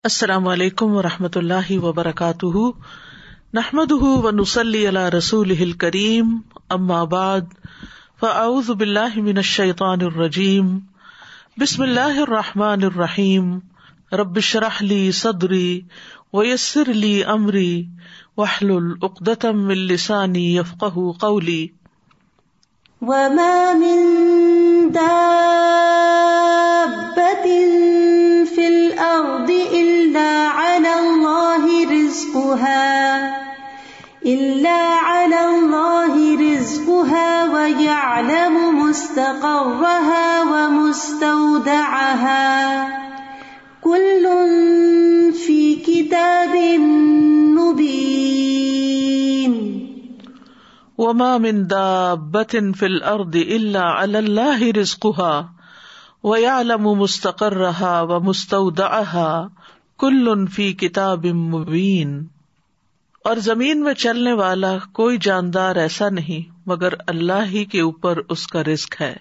السلام علیکم ورحمۃ اللہ وبرکاتہ، نحمده ونصلی علی رسولہ الکریم، اما بعد فاعوذ باللہ من الشیطان الرجیم، بسم اللہ الرحمن الرحیم، رب اشرح لی صدری ویسر لی امری واحلل عقدۃ من لسانی یفقہوا قولی۔ وما من دابة في الأرض إلا على الله رزقها ويعلم مستقرها ومستودعها كل في كتاب مبين۔ وما من دابة في الأرض إلا على الله رزقها ويعلم مستقرها ومستودعها كل في كتاب مبين۔ اور زمین میں چلنے والا کوئی جاندار ایسا نہیں مگر اللہ ہی کے اوپر اس کا رزق ہے،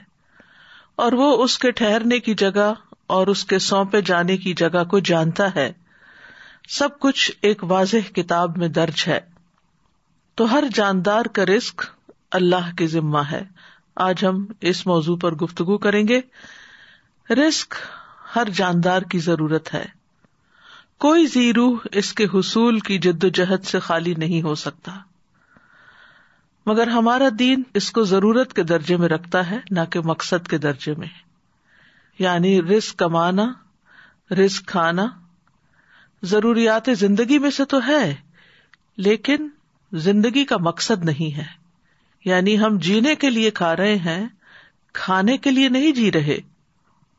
اور وہ اس کے ٹھہرنے کی جگہ اور اس کے سونپے جانے کی جگہ کو جانتا ہے۔ سب کچھ ایک واضح کتاب میں درج ہے۔ تو ہر جاندار کا رزق اللہ کے ذمہ ہے۔ آج ہم اس موضوع پر گفتگو کریں گے۔ رزق ہر جاندار کی ضرورت ہے، کوئی ذی روح اس کے حصول کی جد و جہد سے خالی نہیں ہو سکتا، مگر ہمارا دین اس کو ضرورت کے درجے میں رکھتا ہے، نہ کہ مقصد کے درجے میں۔ یعنی رزق کمانا، رزق کھانا ضروریات زندگی میں سے تو ہے، لیکن زندگی کا مقصد نہیں ہے۔ یعنی ہم جینے کے لیے کھا رہے ہیں، کھانے کے لیے نہیں جی رہے۔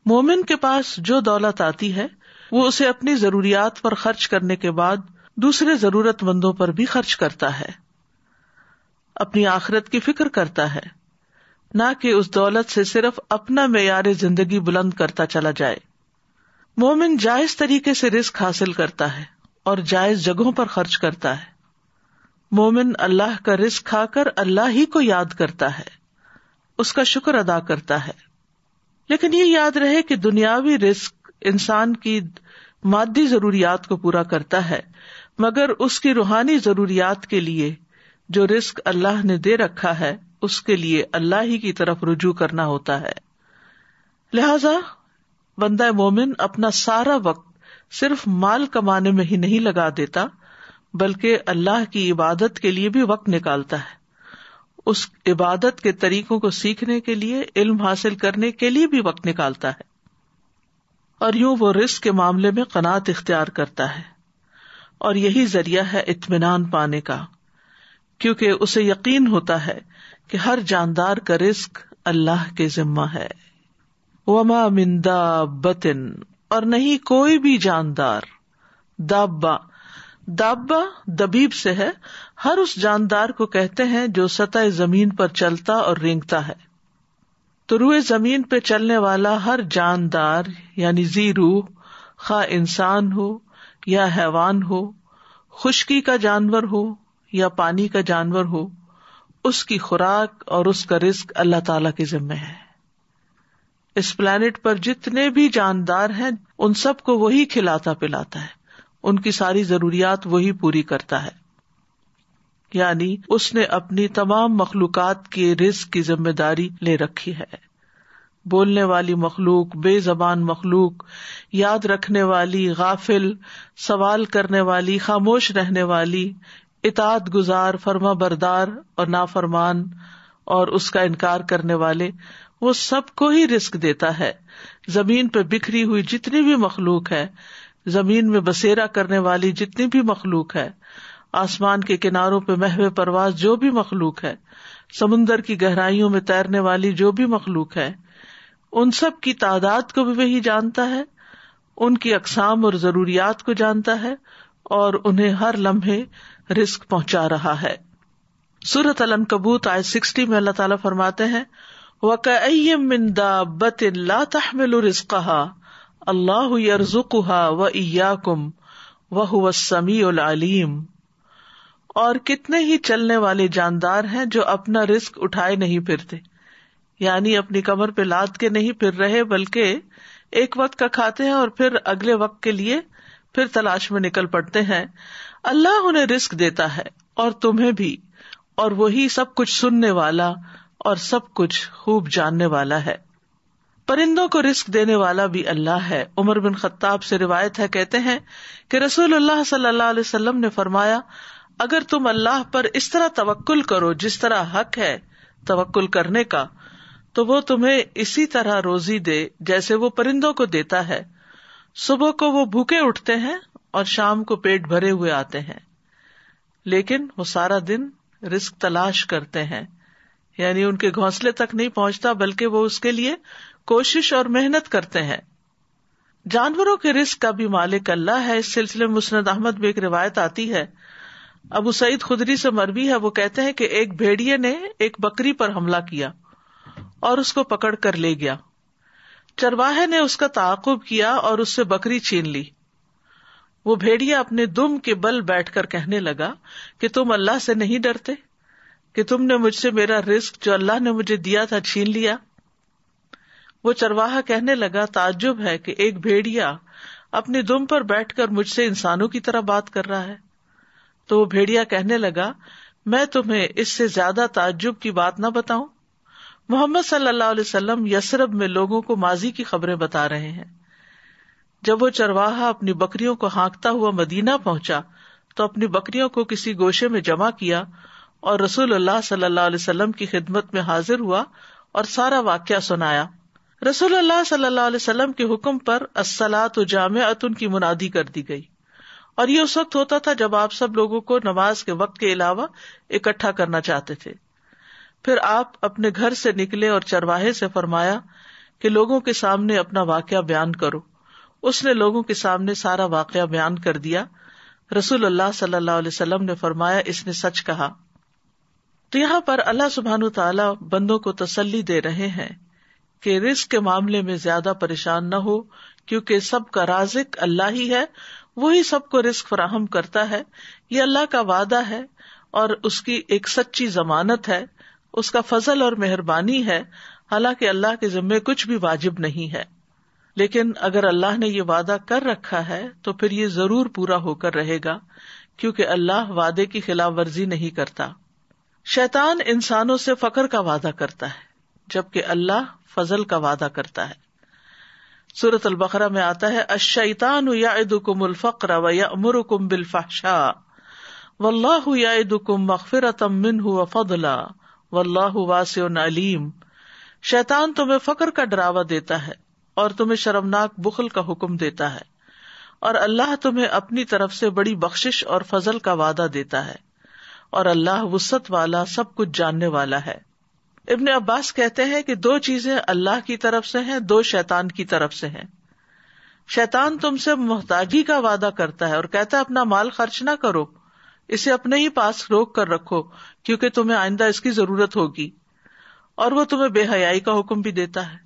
مومن کے پاس جو دولت آتی ہے وہ اسے اپنی ضروریات پر خرچ کرنے کے بعد دوسرے ضرورت مندوں پر بھی خرچ کرتا ہے، اپنی آخرت کی فکر کرتا ہے، نہ کہ اس دولت سے صرف اپنا معیار زندگی بلند کرتا چلا جائے۔ مومن جائز طریقے سے رزق حاصل کرتا ہے اور جائز جگہوں پر خرچ کرتا ہے۔ مومن اللہ کا رزق کھا کر اللہ ہی کو یاد کرتا ہے، اس کا شکر ادا کرتا ہے۔ لیکن یہ یاد رہے کہ دنیاوی رزق انسان کی مادی ضروریات کو پورا کرتا ہے، مگر اس کی روحانی ضروریات کے لیے جو رزق اللہ نے دے رکھا ہے اس کے لیے اللہ ہی کی طرف رجوع کرنا ہوتا ہے۔ لہذا بندہ مومن اپنا سارا وقت صرف مال کمانے میں ہی نہیں لگا دیتا، بلکہ اللہ کی عبادت کے لیے بھی وقت نکالتا ہے، اس عبادت کے طریقوں کو سیکھنے کے لیے، علم حاصل کرنے کے لیے بھی وقت نکالتا ہے، اور یوں وہ رزق کے معاملے میں قناعت اختیار کرتا ہے، اور یہی ذریعہ ہے اطمینان پانے کا، کیونکہ اسے یقین ہوتا ہے کہ ہر جاندار کا رزق اللہ کے ذمہ ہے۔ وما من دابۃ، اور نہیں کوئی بھی جاندار۔ دابہ دبیب سے ہے، ہر اس جاندار کو کہتے ہیں جو سطح زمین پر چلتا اور رینگتا ہے۔ تو روئے زمین پہ چلنے والا ہر جاندار یعنی ذی روح، خواہ انسان ہو یا حیوان ہو، خشکی کا جانور ہو یا پانی کا جانور ہو، اس کی خوراک اور اس کا رزق اللہ تعالی کے ذمہ ہے۔ اس پلانٹ پر جتنے بھی جاندار ہیں ان سب کو وہی کھلاتا پلاتا ہے، ان کی ساری ضروریات وہی پوری کرتا ہے۔ یعنی اس نے اپنی تمام مخلوقات کی رزق کی ذمہ داری لے رکھی ہے۔ بولنے والی مخلوق، بے زبان مخلوق، یاد رکھنے والی، غافل، سوال کرنے والی، خاموش رہنے والی، اطاعت گزار، فرما بردار اور نافرمان اور اس کا انکار کرنے والے، وہ سب کو ہی رزق دیتا ہے۔ زمین پہ بکھری ہوئی جتنی بھی مخلوق ہے، زمین میں بسیرا کرنے والی جتنی بھی مخلوق ہے، آسمان کے کناروں پہ محو پرواز جو بھی مخلوق ہے، سمندر کی گہرائیوں میں تیرنے والی جو بھی مخلوق ہے، ان سب کی تعداد کو بھی وہی جانتا ہے، ان کی اقسام اور ضروریات کو جانتا ہے، اور انہیں ہر لمحے رزق پہنچا رہا ہے۔ سورۃ العنکبوت آیت 60 میں اللہ تعالیٰ فرماتے ہیں وَكَأَيٍّ مِّن دَابَّةٍ لَا تَحْمِلُ رِزْقَهَا اللَّهُ يَرْزُقُهَا وَإِيَّاكُمْ وَهُوَ السَّمِيعُ الْعَلِيمُ۔ اور کتنے ہی چلنے والے جاندار ہیں جو اپنا رزق اٹھائے نہیں پھرتے، یعنی اپنی کمر پہ لاد کے نہیں پھر رہے، بلکہ ایک وقت کا کھاتے ہیں اور پھر اگلے وقت کے لیے پھر تلاش میں نکل پڑتے ہیں. اللہ انہیں رزق دیتا ہے اور تمہیں بھی، اور وہی سب کچھ سننے والا اور سب کچھ خوب جاننے والا ہے. پرندوں کو رزق دینے والا بھی اللہ ہے. عمر بن خطاب سے روایت ہے، کہتے ہیں کہ رسول اللہ صلی اللہ علیہ وسلم نے فرمایا، اگر تم اللہ پر اس طرح توکل کرو جس طرح حق ہے توکل کرنے کا، تو وہ تمہیں اسی طرح روزی دے جیسے وہ پرندوں کو دیتا ہے. صبح کو وہ بھوکے اٹھتے ہیں اور شام کو پیٹ بھرے ہوئے آتے ہیں، لیکن وہ سارا دن رزق تلاش کرتے ہیں، یعنی ان کے گھونسلے تک نہیں پہنچتا بلکہ وہ اس کے لیے کوشش اور محنت کرتے ہیں. جانوروں کے رزق کا بھی مالک اللہ ہے. اس سلسلے میں مسند احمد میں ایک روایت آتی ہے، ابو سعید خدری سے مروی ہے، وہ کہتے ہیں کہ ایک بھیڑیے نے ایک بکری پر حملہ کیا اور اس کو پکڑ کر لے گیا. چرواہے نے اس کا تعاقب کیا اور اس سے بکری چھین لی. وہ بھیڑیا اپنے دم کے بل بیٹھ کر کہنے لگا کہ تم اللہ سے نہیں ڈرتے کہ تم نے مجھ سے میرا رزق جو اللہ نے مجھے دیا تھا چھین لیا. وہ چرواہا کہنے لگا، تعجب ہے کہ ایک بھیڑیا اپنی دم پر بیٹھ کر مجھ سے انسانوں کی طرح بات کر رہا ہے. تو وہ بھیڑیا کہنے لگا، میں تمہیں اس سے زیادہ تعجب کی بات نہ بتاؤں؟ محمد صلی اللہ علیہ وسلم یثرب میں لوگوں کو ماضی کی خبریں بتا رہے ہیں. جب وہ چرواہا اپنی بکریوں کو ہانکتا ہوا مدینہ پہنچا تو اپنی بکریوں کو کسی گوشے میں جمع کیا اور رسول اللہ صلی اللہ علیہ وسلم کی خدمت میں حاضر ہوا اور سارا واقعہ سنایا. رسول اللہ صلی اللہ علیہ وسلم کے حکم پر الصلاۃ جامعۃ کی منادی کر دی گئی، اور یہ اس وقت ہوتا تھا جب آپ سب لوگوں کو نماز کے وقت کے علاوہ اکٹھا کرنا چاہتے تھے. پھر آپ اپنے گھر سے نکلے اور چرواہے سے فرمایا کہ لوگوں کے سامنے اپنا واقعہ بیان کرو. اس نے لوگوں کے سامنے سارا واقعہ بیان کر دیا. رسول اللہ صلی اللہ علیہ وسلم نے فرمایا، اس نے سچ کہا. تو یہاں پر اللہ سبحانہ وتعالی بندوں کو تسلی دے رہے ہیں کہ رزق کے معاملے میں زیادہ پریشان نہ ہو، کیونکہ سب کا رازق اللہ ہی ہے، وہی سب کو رزق فراہم کرتا ہے. یہ اللہ کا وعدہ ہے اور اس کی ایک سچی ضمانت ہے، اس کا فضل اور مہربانی ہے. حالانکہ اللہ کے ذمے کچھ بھی واجب نہیں ہے، لیکن اگر اللہ نے یہ وعدہ کر رکھا ہے تو پھر یہ ضرور پورا ہو کر رہے گا، کیونکہ اللہ وعدے کی خلاف ورزی نہیں کرتا. شیطان انسانوں سے فقر کا وعدہ کرتا ہے جبکہ اللہ فضل کا وعدہ کرتا ہے. سورۃ البقرہ میں آتا ہے، الشیطان یعدکم الفقر ویأمرکم بالفحشاء واللہ یعدکم مغفرۃ منہ وفضلا واللہ واسع علیم. شیطان تمہیں فقر کا ڈراوا دیتا ہے اور تمہیں شرمناک بخل کا حکم دیتا ہے، اور اللہ تمہیں اپنی طرف سے بڑی بخشش اور فضل کا وعدہ دیتا ہے، اور اللہ وسعت والا سب کچھ جاننے والا ہے. ابن عباس کہتے ہیں کہ دو چیزیں اللہ کی طرف سے ہیں، دو شیطان کی طرف سے ہیں. شیطان تم سے محتاجی کا وعدہ کرتا ہے اور کہتا ہے اپنا مال خرچ نہ کرو، اسے اپنے ہی پاس روک کر رکھو کیونکہ تمہیں آئندہ اس کی ضرورت ہوگی، اور وہ تمہیں بے حیائی کا حکم بھی دیتا ہے.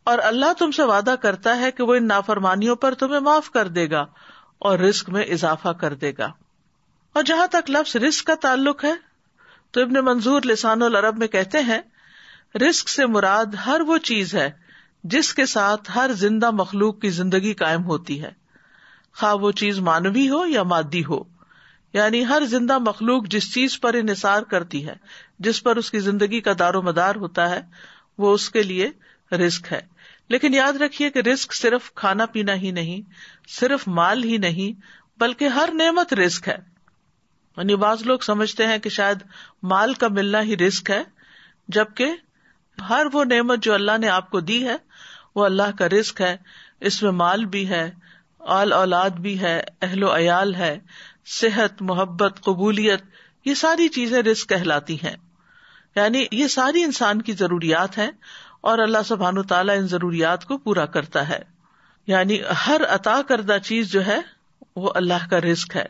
اور اللہ تم سے وعدہ کرتا ہے کہ وہ ان نافرمانیوں پر تمہیں معاف کر دے گا اور رزق میں اضافہ کر دے گا. اور جہاں تک لفظ رزق کا تعلق ہے تو ابن منظور لسان العرب میں کہتے ہیں، رزق سے مراد ہر وہ چیز ہے جس کے ساتھ ہر زندہ مخلوق کی زندگی قائم ہوتی ہے، خواہ وہ چیز مانوی ہو یا مادی ہو. یعنی ہر زندہ مخلوق جس چیز پر انحصار کرتی ہے، جس پر اس کی زندگی کا دار و مدار ہوتا ہے، وہ اس کے لیے رزق ہے. لیکن یاد رکھیے کہ رزق صرف کھانا پینا ہی نہیں، صرف مال ہی نہیں، بلکہ ہر نعمت رزق ہے. یعنی بعض لوگ سمجھتے ہیں کہ شاید مال کا ملنا ہی رزق ہے، جبکہ ہر وہ نعمت جو اللہ نے آپ کو دی ہے وہ اللہ کا رزق ہے. اس میں مال بھی ہے، آل اولاد بھی ہے، اہل و عیال ہے، صحت، محبت، قبولیت، یہ ساری چیزیں رزق کہلاتی ہیں. یعنی یہ ساری انسان کی ضروریات ہیں اور اللہ سبحانہ وتعالیٰ ان ضروریات کو پورا کرتا ہے. یعنی ہر عطا کردہ چیز جو ہے وہ اللہ کا رزق ہے.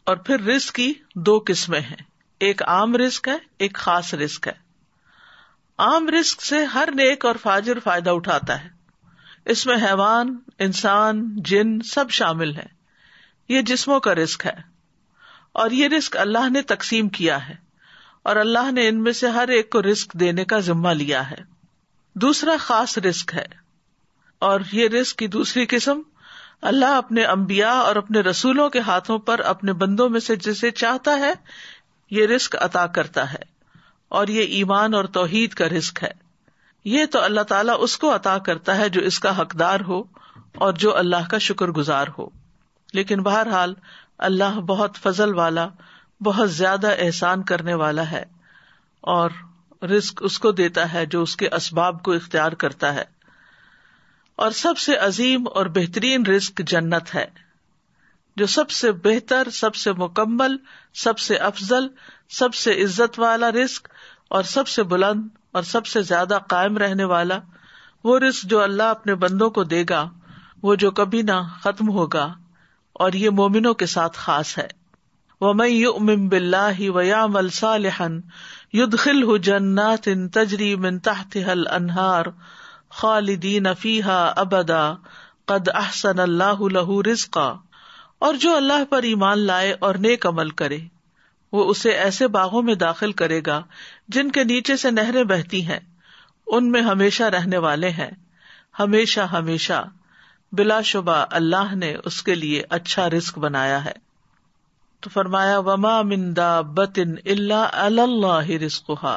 اور پھر رزق کی دو قسمیں ہیں، ایک عام رزق ہے، ایک خاص رزق ہے. عام رزق سے ہر نیک اور فاجر فائدہ اٹھاتا ہے، اس میں حیوان، انسان، جن سب شامل ہیں. یہ جسموں کا رزق ہے اور یہ رزق اللہ نے تقسیم کیا ہے اور اللہ نے ان میں سے ہر ایک کو رزق دینے کا ذمہ لیا ہے. دوسرا خاص رزق ہے اور یہ رزق کی دوسری قسم اللہ اپنے انبیاء اور اپنے رسولوں کے ہاتھوں پر اپنے بندوں میں سے جسے چاہتا ہے یہ رزق عطا کرتا ہے، اور یہ ایمان اور توحید کا رزق ہے. یہ تو اللہ تعالیٰ اس کو عطا کرتا ہے جو اس کا حقدار ہو اور جو اللہ کا شکر گزار ہو. لیکن بہرحال اللہ بہت فضل والا، بہت زیادہ احسان کرنے والا ہے، اور رزق اس کو دیتا ہے جو اس کے اسباب کو اختیار کرتا ہے. اور سب سے عظیم اور بہترین رزق جنت ہے، جو سب سے بہتر، سب سے مکمل، سب سے افضل، سب سے عزت والا رزق اور سب سے بلند اور سب سے زیادہ قائم رہنے والا وہ رزق جو اللہ اپنے بندوں کو دے گا، وہ جو کبھی نہ ختم ہوگا، اور یہ مومنوں کے ساتھ خاص ہے. وَمَن يُؤْمِن بِاللَّهِ وَيَعْمَلْ صَالِحًا يُدْخِلْهُ جَنَّاتٍ تَجْرِي مِن تَحْتِهَا الْأَنْهَارُ خَالِدِينَ فِيهَا أَبَدًا قَدْ أَحْسَنَ اللَّهُ لَهُ رِزْقًا. اور جو اللہ پر ایمان لائے اور نیک عمل کرے، وہ اسے ایسے باغوں میں داخل کرے گا جن کے نیچے سے نہریں بہتی ہیں، ان میں ہمیشہ رہنے والے ہیں، ہمیشہ ہمیشہ. بلا شبہ اللہ نے اس کے لیے اچھا رزق بنایا ہے. تو فرمایا وما من دابۃ الا علی اللہ رزقها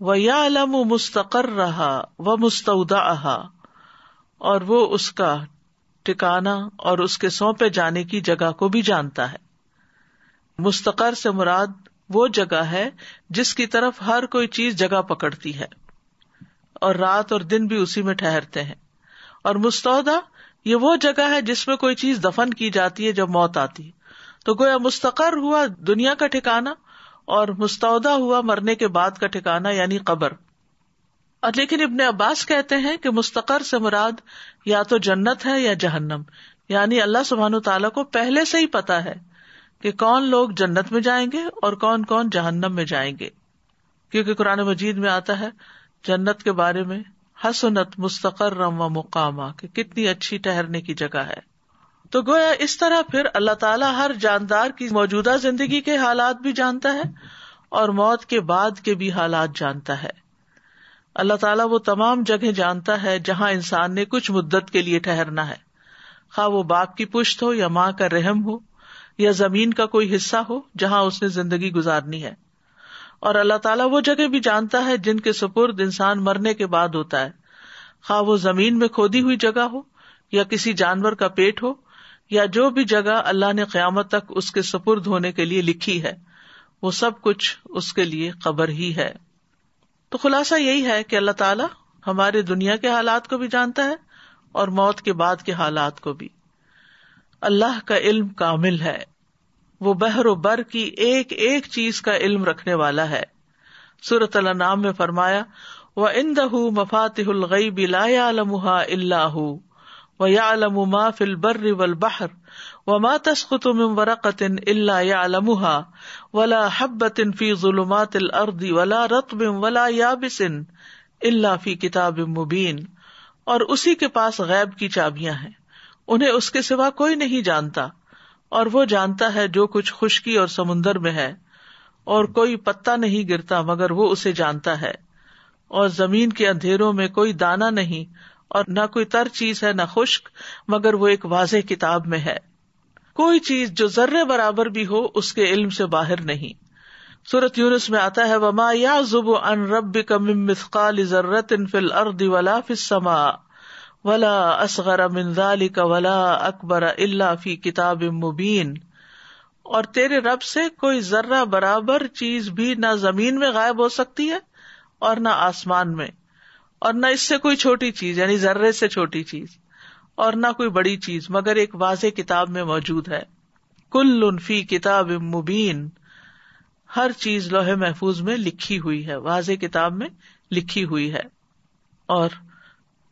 ویعلم مستقرها ومستودعها، اور وہ اس کا ٹھکانہ اور اس کے سونپے جانے کی جگہ کو بھی جانتا ہے. مستقر سے مراد وہ جگہ ہے جس کی طرف ہر کوئی چیز جگہ پکڑتی ہے، اور رات اور دن بھی اسی میں ٹھہرتے ہیں. اور مستودع یہ وہ جگہ ہے جس میں کوئی چیز دفن کی جاتی ہے جب موت آتی ہے. تو گویا مستقر ہوا دنیا کا ٹھکانہ اور مستودع ہوا مرنے کے بعد کا ٹھکانہ یعنی قبر. اور لیکن ابن عباس کہتے ہیں کہ مستقر سے مراد یا تو جنت ہے یا جہنم، یعنی اللہ سبحانہ تعالیٰ کو پہلے سے ہی پتا ہے کہ کون لوگ جنت میں جائیں گے اور کون کون جہنم میں جائیں گے. کیونکہ قرآن مجید میں آتا ہے جنت کے بارے میں حسنت مستقرم و مقاما، کہ کتنی اچھی ٹھہرنے کی جگہ ہے. تو گویا اس طرح پھر اللہ تعالیٰ ہر جاندار کی موجودہ زندگی کے حالات بھی جانتا ہے اور موت کے بعد کے بھی حالات جانتا ہے. اللہ تعالیٰ وہ تمام جگہیں جانتا ہے جہاں انسان نے کچھ مدت کے لیے ٹھہرنا ہے، خواہ وہ باپ کی پشت ہو یا ماں کا رحم ہو یا زمین کا کوئی حصہ ہو جہاں اس نے زندگی گزارنی ہے. اور اللہ تعالیٰ وہ جگہ بھی جانتا ہے جن کے سپرد انسان مرنے کے بعد ہوتا ہے، خواہ وہ زمین میں کھودی ہوئی جگہ ہو یا کسی جانور کا پیٹ ہو یا جو بھی جگہ اللہ نے قیامت تک اس کے سپرد ہونے کے لیے لکھی ہے، وہ سب کچھ اس کے لیے قبر ہی ہے. تو خلاصہ یہی ہے کہ اللہ تعالیٰ ہمارے دنیا کے حالات کو بھی جانتا ہے اور موت کے بعد کے حالات کو بھی. اللہ کا علم کامل ہے، وہ بحر و بر کی ایک ایک چیز کا علم رکھنے والا ہے. سورۃ الانعام میں فرمایا وَعِندَهُ مَفَاتِحُ الْغَيْبِ لَا يَعْلَمُهَا إِلَّا هُوَ وَيَعْلَمُ مَا فِي الْبَرِّ وَالْبَحْرِ وَمَا تَسْقُطُ مِنْ وَرَقَةٍ إِلَّا يَعْلَمُهَا وَلَا حَبَّةٍ فِي ظُلُمَاتِ الْأَرْضِ وَلَا رَطْبٍ وَلَا يَابِسٍ إِلَّا فِي كِتَابٍ مُبِينٍ. اور اسی کے پاس غیب کی چابیاں ہیں، انہیں اس کے سوا کوئی نہیں جانتا، اور وہ جانتا ہے جو کچھ خشکی اور سمندر میں ہے، اور کوئی پتا نہیں گرتا مگر وہ اسے جانتا ہے. اور زمین کے اندھیروں میں کوئی دانہ نہیں، اور نہ کوئی تر چیز ہے نہ خشک، مگر وہ ایک واضح کتاب میں ہے. کوئی چیز جو ذرے برابر بھی ہو اس کے علم سے باہر نہیں. سورۃ یونس میں آتا ہے وَمَا يَعْزُبُ عَنْ رَبِّكَ مِن مِّثْقَالِ ذَرَّةٍ فِي الْأَرْضِ وَلَا فِي السَّمَاءِ وَلَا أَصْغَرَ مِن ذَلِكَ وَلَا أَكْبَرَ إِلَّا فِي كِتَابٍ مُّبِينٍ. اور تیرے رب سے کوئی ذرہ برابر چیز بھی نہ زمین میں غائب ہو سکتی ہے اور نہ آسمان میں، اور نہ اس سے کوئی چھوٹی چیز یعنی ذرے سے چھوٹی چیز، اور نہ کوئی بڑی چیز مگر ایک واضح کتاب میں موجود ہے. کل فی کتاب مبین، ہر چیز لوح محفوظ میں لکھی ہوئی ہے، واضح کتاب میں لکھی ہوئی ہے. اور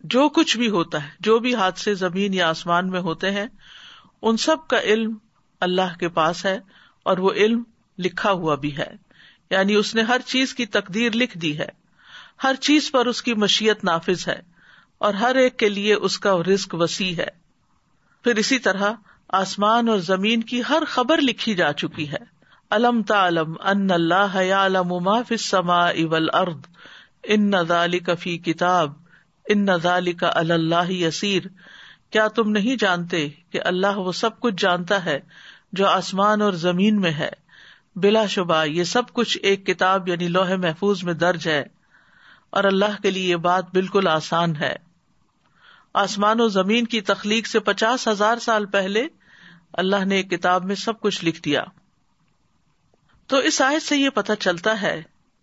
جو کچھ بھی ہوتا ہے، جو بھی حادثے زمین یا آسمان میں ہوتے ہیں، ان سب کا علم اللہ کے پاس ہے، اور وہ علم لکھا ہوا بھی ہے، یعنی اس نے ہر چیز کی تقدیر لکھ دی ہے، ہر چیز پر اس کی مشیت نافذ ہے، اور ہر ایک کے لیے اس کا رزق وسیع ہے. پھر اسی طرح آسمان اور زمین کی ہر خبر لکھی جا چکی ہے. الم تعلم ان اللہ یعلم ما فی السماء والارض ان ذلک فی کتاب ان ذلک علی اللہ یسیر. کیا تم نہیں جانتے کہ اللہ وہ سب کچھ جانتا ہے جو آسمان اور زمین میں ہے، بلا شبہ یہ سب کچھ ایک کتاب یعنی لوح محفوظ میں درج ہے، اور اللہ کے لیے یہ بات بالکل آسان ہے۔ آسمان و زمین کی تخلیق سے 50,000 سال پہلے اللہ نے ایک کتاب میں سب کچھ لکھ دیا۔ تو اس آیت سے یہ پتہ چلتا ہے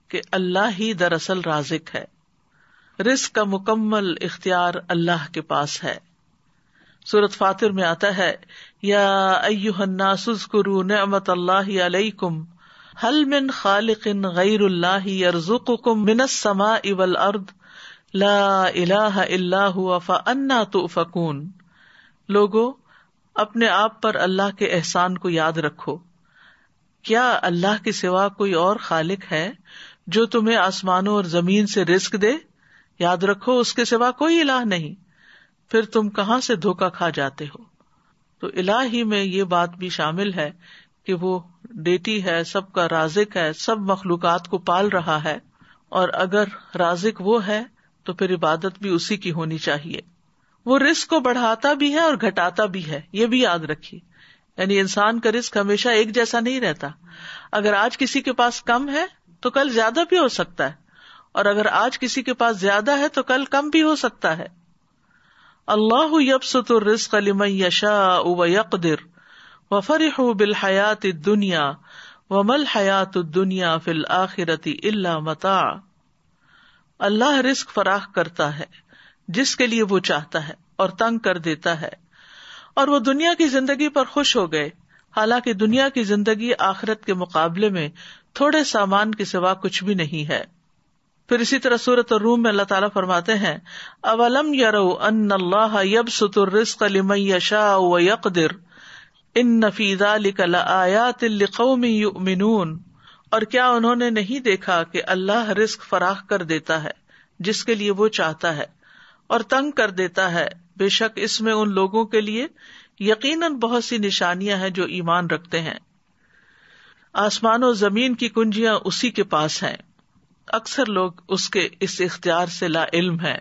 کہ اللہ ہی دراصل رازق ہے، رزق کا مکمل اختیار اللہ کے پاس ہے۔ سورۃ فاطر میں آتا ہے، یا ایھا الناس اذکروا نعمت اللہ علیکم هل من خالق غیر اللہ یرزقکم من السماء والارض لا الہ الا هو فانا تؤفکون۔ لوگو اپنے آپ پر اللہ کے احسان کو یاد رکھو، کیا اللہ کے سوا کوئی اور خالق ہے جو تمہیں آسمانوں اور زمین سے رزق دے؟ یاد رکھو اس کے سوا کوئی الہ نہیں، پھر تم کہاں سے دھوکا کھا جاتے ہو۔ تو الہ ہی میں یہ بات بھی شامل ہے کہ وہ ڈیٹی ہے، سب کا رازق ہے، سب مخلوقات کو پال رہا ہے، اور اگر رازق وہ ہے تو پھر عبادت بھی اسی کی ہونی چاہیے۔ وہ رزق کو بڑھاتا بھی ہے اور گھٹاتا بھی ہے، یہ بھی یاد رکھیے۔ یعنی انسان کا رزق ہمیشہ ایک جیسا نہیں رہتا، اگر آج کسی کے پاس کم ہے تو کل زیادہ بھی ہو سکتا ہے، اور اگر آج کسی کے پاس زیادہ ہے تو کل کم بھی ہو سکتا ہے۔ اللہ یبسط الرزق لمن یشاء ویقدر وفرحوا بالحیاۃ الدنیا وما الحیاۃ الدنیا فی الآخرۃ الا متاع۔ اللہ رزق فراخ کرتا ہے جس کے لیے وہ چاہتا ہے اور تنگ کر دیتا ہے، اور وہ دنیا کی زندگی پر خوش ہو گئے، حالانکہ دنیا کی زندگی آخرت کے مقابلے میں تھوڑے سامان کے سوا کچھ بھی نہیں ہے۔ پھر اسی طرح سورۃ الروم میں اللہ تعالیٰ فرماتے ہیں، اولم یروا ان اللہ یبسط الرزق لمن یشاء ویقدر ان فی ذلک لآیات لقوم یؤمنون۔ اور کیا انہوں نے نہیں دیکھا کہ اللہ رزق فراخ کر دیتا ہے جس کے لیے وہ چاہتا ہے اور تنگ کر دیتا ہے، بے شک اس میں ان لوگوں کے لیے یقیناً بہت سی نشانیاں ہیں جو ایمان رکھتے ہیں۔ آسمان و زمین کی کنجیاں اسی کے پاس ہیں، اکثر لوگ اس کے اس اختیار سے لا علم ہیں۔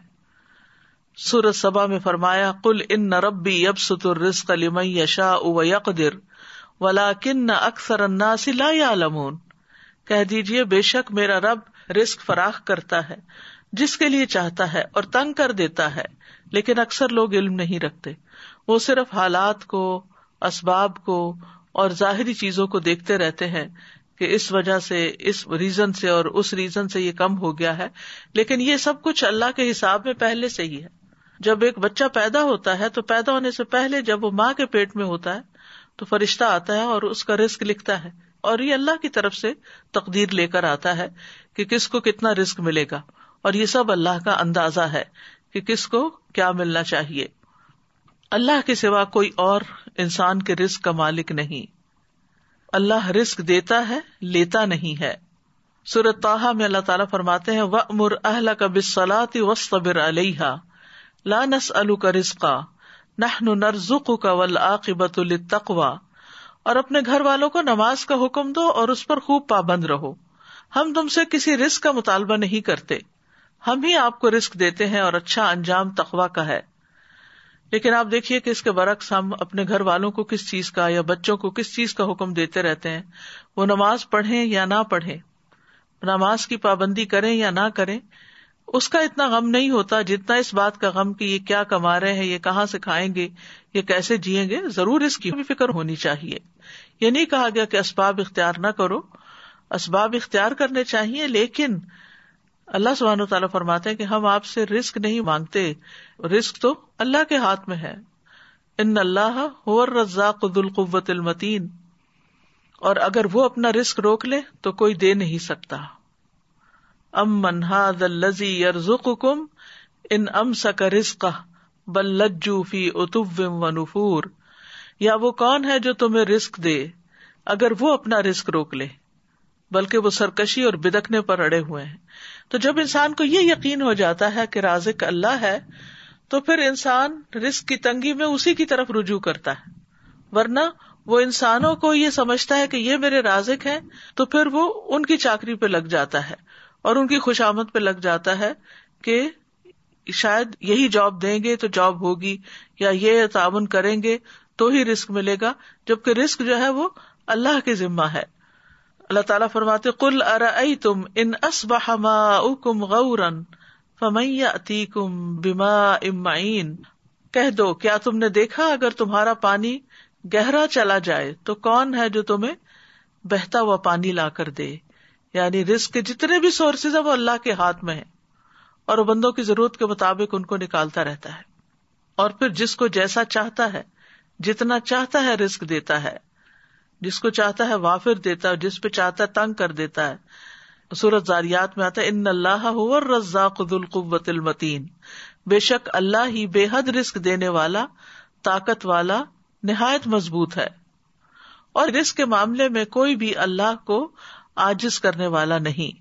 سورۃ سبا میں فرمایا، قل ان ربی یبسط الرزق لمن یشاء ویقدر ولکن اکثر الناس لا یعلمون۔ کہہ دیجئے بے شک میرا رب رزق فراخ کرتا ہے جس کے لیے چاہتا ہے اور تنگ کر دیتا ہے، لیکن اکثر لوگ علم نہیں رکھتے، وہ صرف حالات کو، اسباب کو اور ظاہری چیزوں کو دیکھتے رہتے ہیں کہ اس وجہ سے، اس ریزن سے اور اس ریزن سے یہ کم ہو گیا ہے، لیکن یہ سب کچھ اللہ کے حساب میں پہلے سے ہی ہے۔ جب ایک بچہ پیدا ہوتا ہے تو پیدا ہونے سے پہلے جب وہ ماں کے پیٹ میں ہوتا ہے تو فرشتہ آتا ہے اور اس کا رزق لکھتا ہے، اور یہ اللہ کی طرف سے تقدیر لے کر آتا ہے کہ کس کو کتنا رزق ملے گا، اور یہ سب اللہ کا اندازہ ہے کہ کس کو کیا ملنا چاہیے۔ اللہ کے سوا کوئی اور انسان کے رزق کا مالک نہیں، اللہ رزق دیتا ہے، لیتا نہیں ہے۔ سورۃ طٰہٰ میں اللہ تعالیٰ فرماتے ہیں، وَأْمُرْ أَهْلَكَ بِالصَّلَاةِ وَاصْطَبِرْ عَلَيْهَا لَا نَسْأَلُكَ رِزْقًا نَحْنُ نَرْزُقُكَ وَالْعَاقِبَةُ لِلتَّقْوَىٰ۔ اور اپنے گھر والوں کو نماز کا حکم دو اور اس پر خوب پابند رہو، ہم تم سے کسی رزق کا مطالبہ نہیں کرتے، ہم ہی آپ کو رزق دیتے ہیں اور اچھا انجام تقویٰ کا ہے۔ لیکن آپ دیکھیے کہ اس کے برعکس ہم اپنے گھر والوں کو کس چیز کا یا بچوں کو کس چیز کا حکم دیتے رہتے ہیں، وہ نماز پڑھیں یا نہ پڑھیں، نماز کی پابندی کریں یا نہ کریں، اس کا اتنا غم نہیں ہوتا جتنا اس بات کا غم کہ یہ کیا کما رہے ہیں، یہ کہاں سے کھائیں گے، یہ کیسے جئیں گے۔ ضرور اس کی بھی فکر ہونی چاہیے۔ یہ نہیں کہا گیا کہ اسباب اختیار نہ کرو، اسباب اختیار کرنے چاہیے، لیکن اللہ سبحانہ وتعالیٰ فرماتے ہیں کہ ہم آپ سے رزق نہیں مانگتے، رزق تو اللہ کے ہاتھ میں ہے۔ ان اللہ هو الرزاق ذو القوۃ المتین، اور اگر وہ اپنا رزق روک لے تو کوئی دے نہیں سکتا۔ امن ھذا الذی یرزقکم ان امسک رزقہ بل لجوا فی عتو ونفور۔ یا وہ کون ہے جو تمہیں رزق دے اگر وہ اپنا رزق روک لے، بلکہ وہ سرکشی اور بدکنے پر اڑے ہوئے ہیں۔ تو جب انسان کو یہ یقین ہو جاتا ہے کہ رازق اللہ ہے تو پھر انسان رزق کی تنگی میں اسی کی طرف رجوع کرتا ہے، ورنہ وہ انسانوں کو یہ سمجھتا ہے کہ یہ میرے رازق ہیں تو پھر وہ ان کی چاکری پہ لگ جاتا ہے اور ان کی خوشامد پہ لگ جاتا ہے کہ شاید یہی جاب دیں گے تو جاب ہوگی، یا یہ تعاون کریں گے تو ہی رزق ملے گا، جبکہ رزق جو ہے وہ اللہ کے ذمہ ہے. اللہ تعالیٰ فرماتے قل ارأیتم ان اصبح ماؤکم غورا فمن یأتیکم بماء معین، کہہ دو کیا تم نے دیکھا اگر تمہارا پانی گہرا چلا جائے تو کون ہے جو تمہیں بہتا ہوا پانی لا کر دے. یعنی رزق کے جتنے بھی سورسز ہیں وہ اللہ کے ہاتھ میں ہیں، اور وہ بندوں کی ضرورت کے مطابق ان کو نکالتا رہتا ہے، اور پھر جس کو جیسا چاہتا ہے جتنا چاہتا ہے رزق دیتا ہے، جس کو چاہتا ہے وافر دیتا ہے، جس پہ چاہتا ہے تنگ کر دیتا ہے. سورۃ زاریات میں آتا ہے ان اللہ هو الرزاق ذو القوۃ المتین، بے شک اللہ ہی بے حد رزق دینے والا، طاقت والا، نہایت مضبوط ہے. اور رزق کے معاملے میں کوئی بھی اللہ کو عاجز کرنے والا نہیں،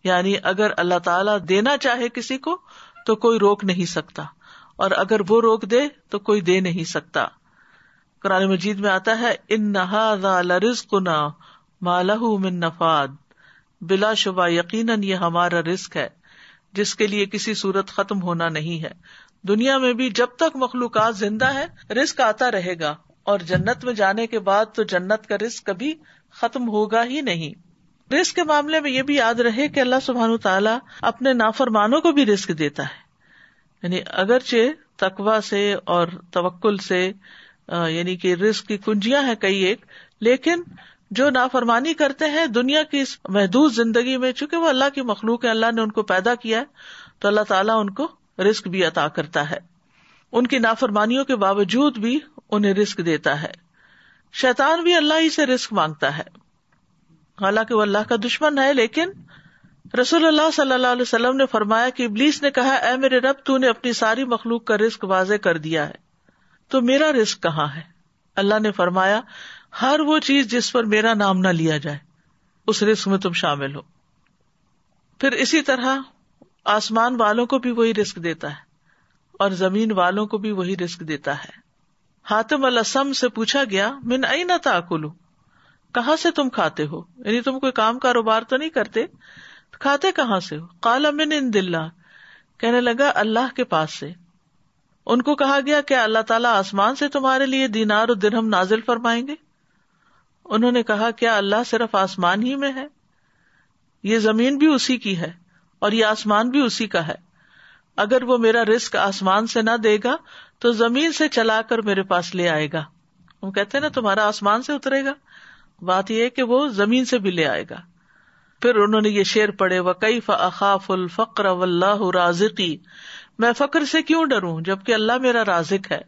یعنی اگر اللہ تعالیٰ دینا چاہے کسی کو تو کوئی روک نہیں سکتا، اور اگر وہ روک دے تو کوئی دے نہیں سکتا. قرآن مجید میں آتا ہے ان ھذا لرزقنا ما لہ من نفاد، بلا شبہ یقیناً یہ ہمارا رزق ہے جس کے لیے کسی صورت ختم ہونا نہیں ہے. دنیا میں بھی جب تک مخلوقات زندہ ہے رزق آتا رہے گا، اور جنت میں جانے کے بعد تو جنت کا رزق کبھی ختم ہوگا ہی نہیں. رزق کے معاملے میں یہ بھی یاد رہے کہ اللہ سبحانہ وتعالیٰ اپنے نافرمانوں کو بھی رزق دیتا ہے. یعنی اگرچہ تقویٰ سے اور توکل سے یعنی کہ رزق کی کنجیاں ہیں کئی ایک، لیکن جو نافرمانی کرتے ہیں دنیا کی اس محدود زندگی میں، چونکہ وہ اللہ کی مخلوق ہے، اللہ نے ان کو پیدا کیا ہے، تو اللہ تعالیٰ ان کو رزق بھی عطا کرتا ہے. ان کی نافرمانیوں کے باوجود بھی انہیں رزق دیتا ہے. شیطان بھی اللہ ہی سے رزق مانگتا ہے، حالانکہ وہ اللہ کا دشمن ہے، لیکن رسول اللہ صلی اللہ علیہ وسلم نے فرمایا کہ ابلیس نے کہا اے میرے رب تو نے اپنی ساری مخلوق کا رزق واضح کر دیا ہے، تو میرا رزق کہاں ہے؟ اللہ نے فرمایا ہر وہ چیز جس پر میرا نام نہ لیا جائے اس رزق میں تم شامل ہو. پھر اسی طرح آسمان والوں کو بھی وہی رزق دیتا ہے اور زمین والوں کو بھی وہی رزق دیتا ہے. حاتم الاسم سے پوچھا گیا من این تاکلوا، کہاں سے تم کھاتے ہو؟ یعنی تم کوئی کام کاروبار تو نہیں کرتے، کھاتے کہاں سے ہو؟ قال من عند اللہ، کہنے لگا اللہ کے پاس سے. ان کو کہا گیا کہ اللہ تعالیٰ آسمان سے تمہارے لیے دینار و درہم نازل فرمائیں گے؟ انہوں نے کہا کیا اللہ صرف آسمان ہی میں ہے؟ یہ زمین بھی اسی کی ہے اور یہ آسمان بھی اسی کا ہے. اگر وہ میرا رزق آسمان سے نہ دے گا تو زمین سے چلا کر میرے پاس لے آئے گا. ہم کہتے ہیں نا تمہارا آسمان سے اترے گا، بات یہ ہے کہ وہ زمین سے بھی لے آئے گا. پھر انہوں نے یہ شعر پڑھے وَكَيْفَ أَخَافُ الْفَقْرَ وَاللَّهُ رَازِقِي، میں فقر سے کیوں ڈروں جبکہ اللہ میرا رازق ہے.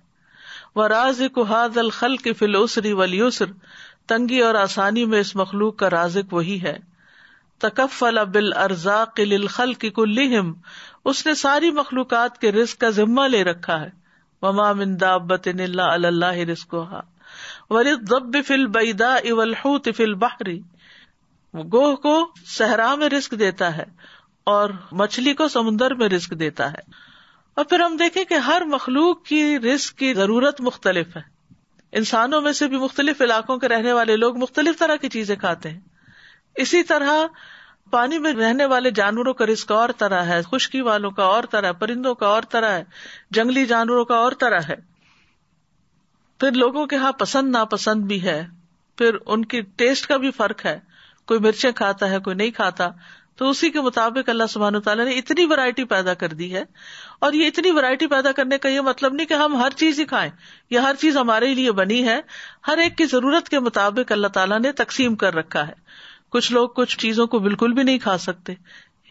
وَرَازِقُ هَذَا الْخَلْقِ فِي الْعُسْرِ وَالْيُسْرِ، تنگی اور آسانی میں اس مخلوق کا رازق وہی ہے. تکفل بالارزاق للخلق کلہم، اس نے ساری مخلوقات کے رزق کا ذمہ لے رکھا ہے. وما من دابۃ الا علی اللہ رزقها وللضب فی البیداء والحوت فی البحر، گوہ کو صحرا میں رزق دیتا ہے اور مچھلی کو سمندر میں رزق دیتا ہے. اور پھر ہم دیکھیں کہ ہر مخلوق کی رزق کی ضرورت مختلف ہے. انسانوں میں سے بھی مختلف علاقوں کے رہنے والے لوگ مختلف طرح کی چیزیں کھاتے ہیں. اسی طرح پانی میں رہنے والے جانوروں کا رزق اور طرح ہے، خشکی والوں کا اور طرح، پرندوں کا اور طرح ہے، جنگلی جانوروں کا اور طرح ہے. پھر لوگوں کے ہاں پسند ناپسند بھی ہے، پھر ان کی ٹیسٹ کا بھی فرق ہے، کوئی مرچیں کھاتا ہے کوئی نہیں کھاتا. تو اسی کے مطابق اللہ سبحانہ وتعالیٰ نے اتنی ورائٹی پیدا کر دی ہے. اور یہ اتنی ورائٹی پیدا کرنے کا یہ مطلب نہیں کہ ہم ہر چیز ہی کھائیں یا ہر چیز ہمارے لیے بنی ہے. ہر ایک کی ضرورت کے مطابق اللہ تعالیٰ نے تقسیم کر رکھا ہے. کچھ لوگ کچھ چیزوں کو بالکل بھی نہیں کھا سکتے.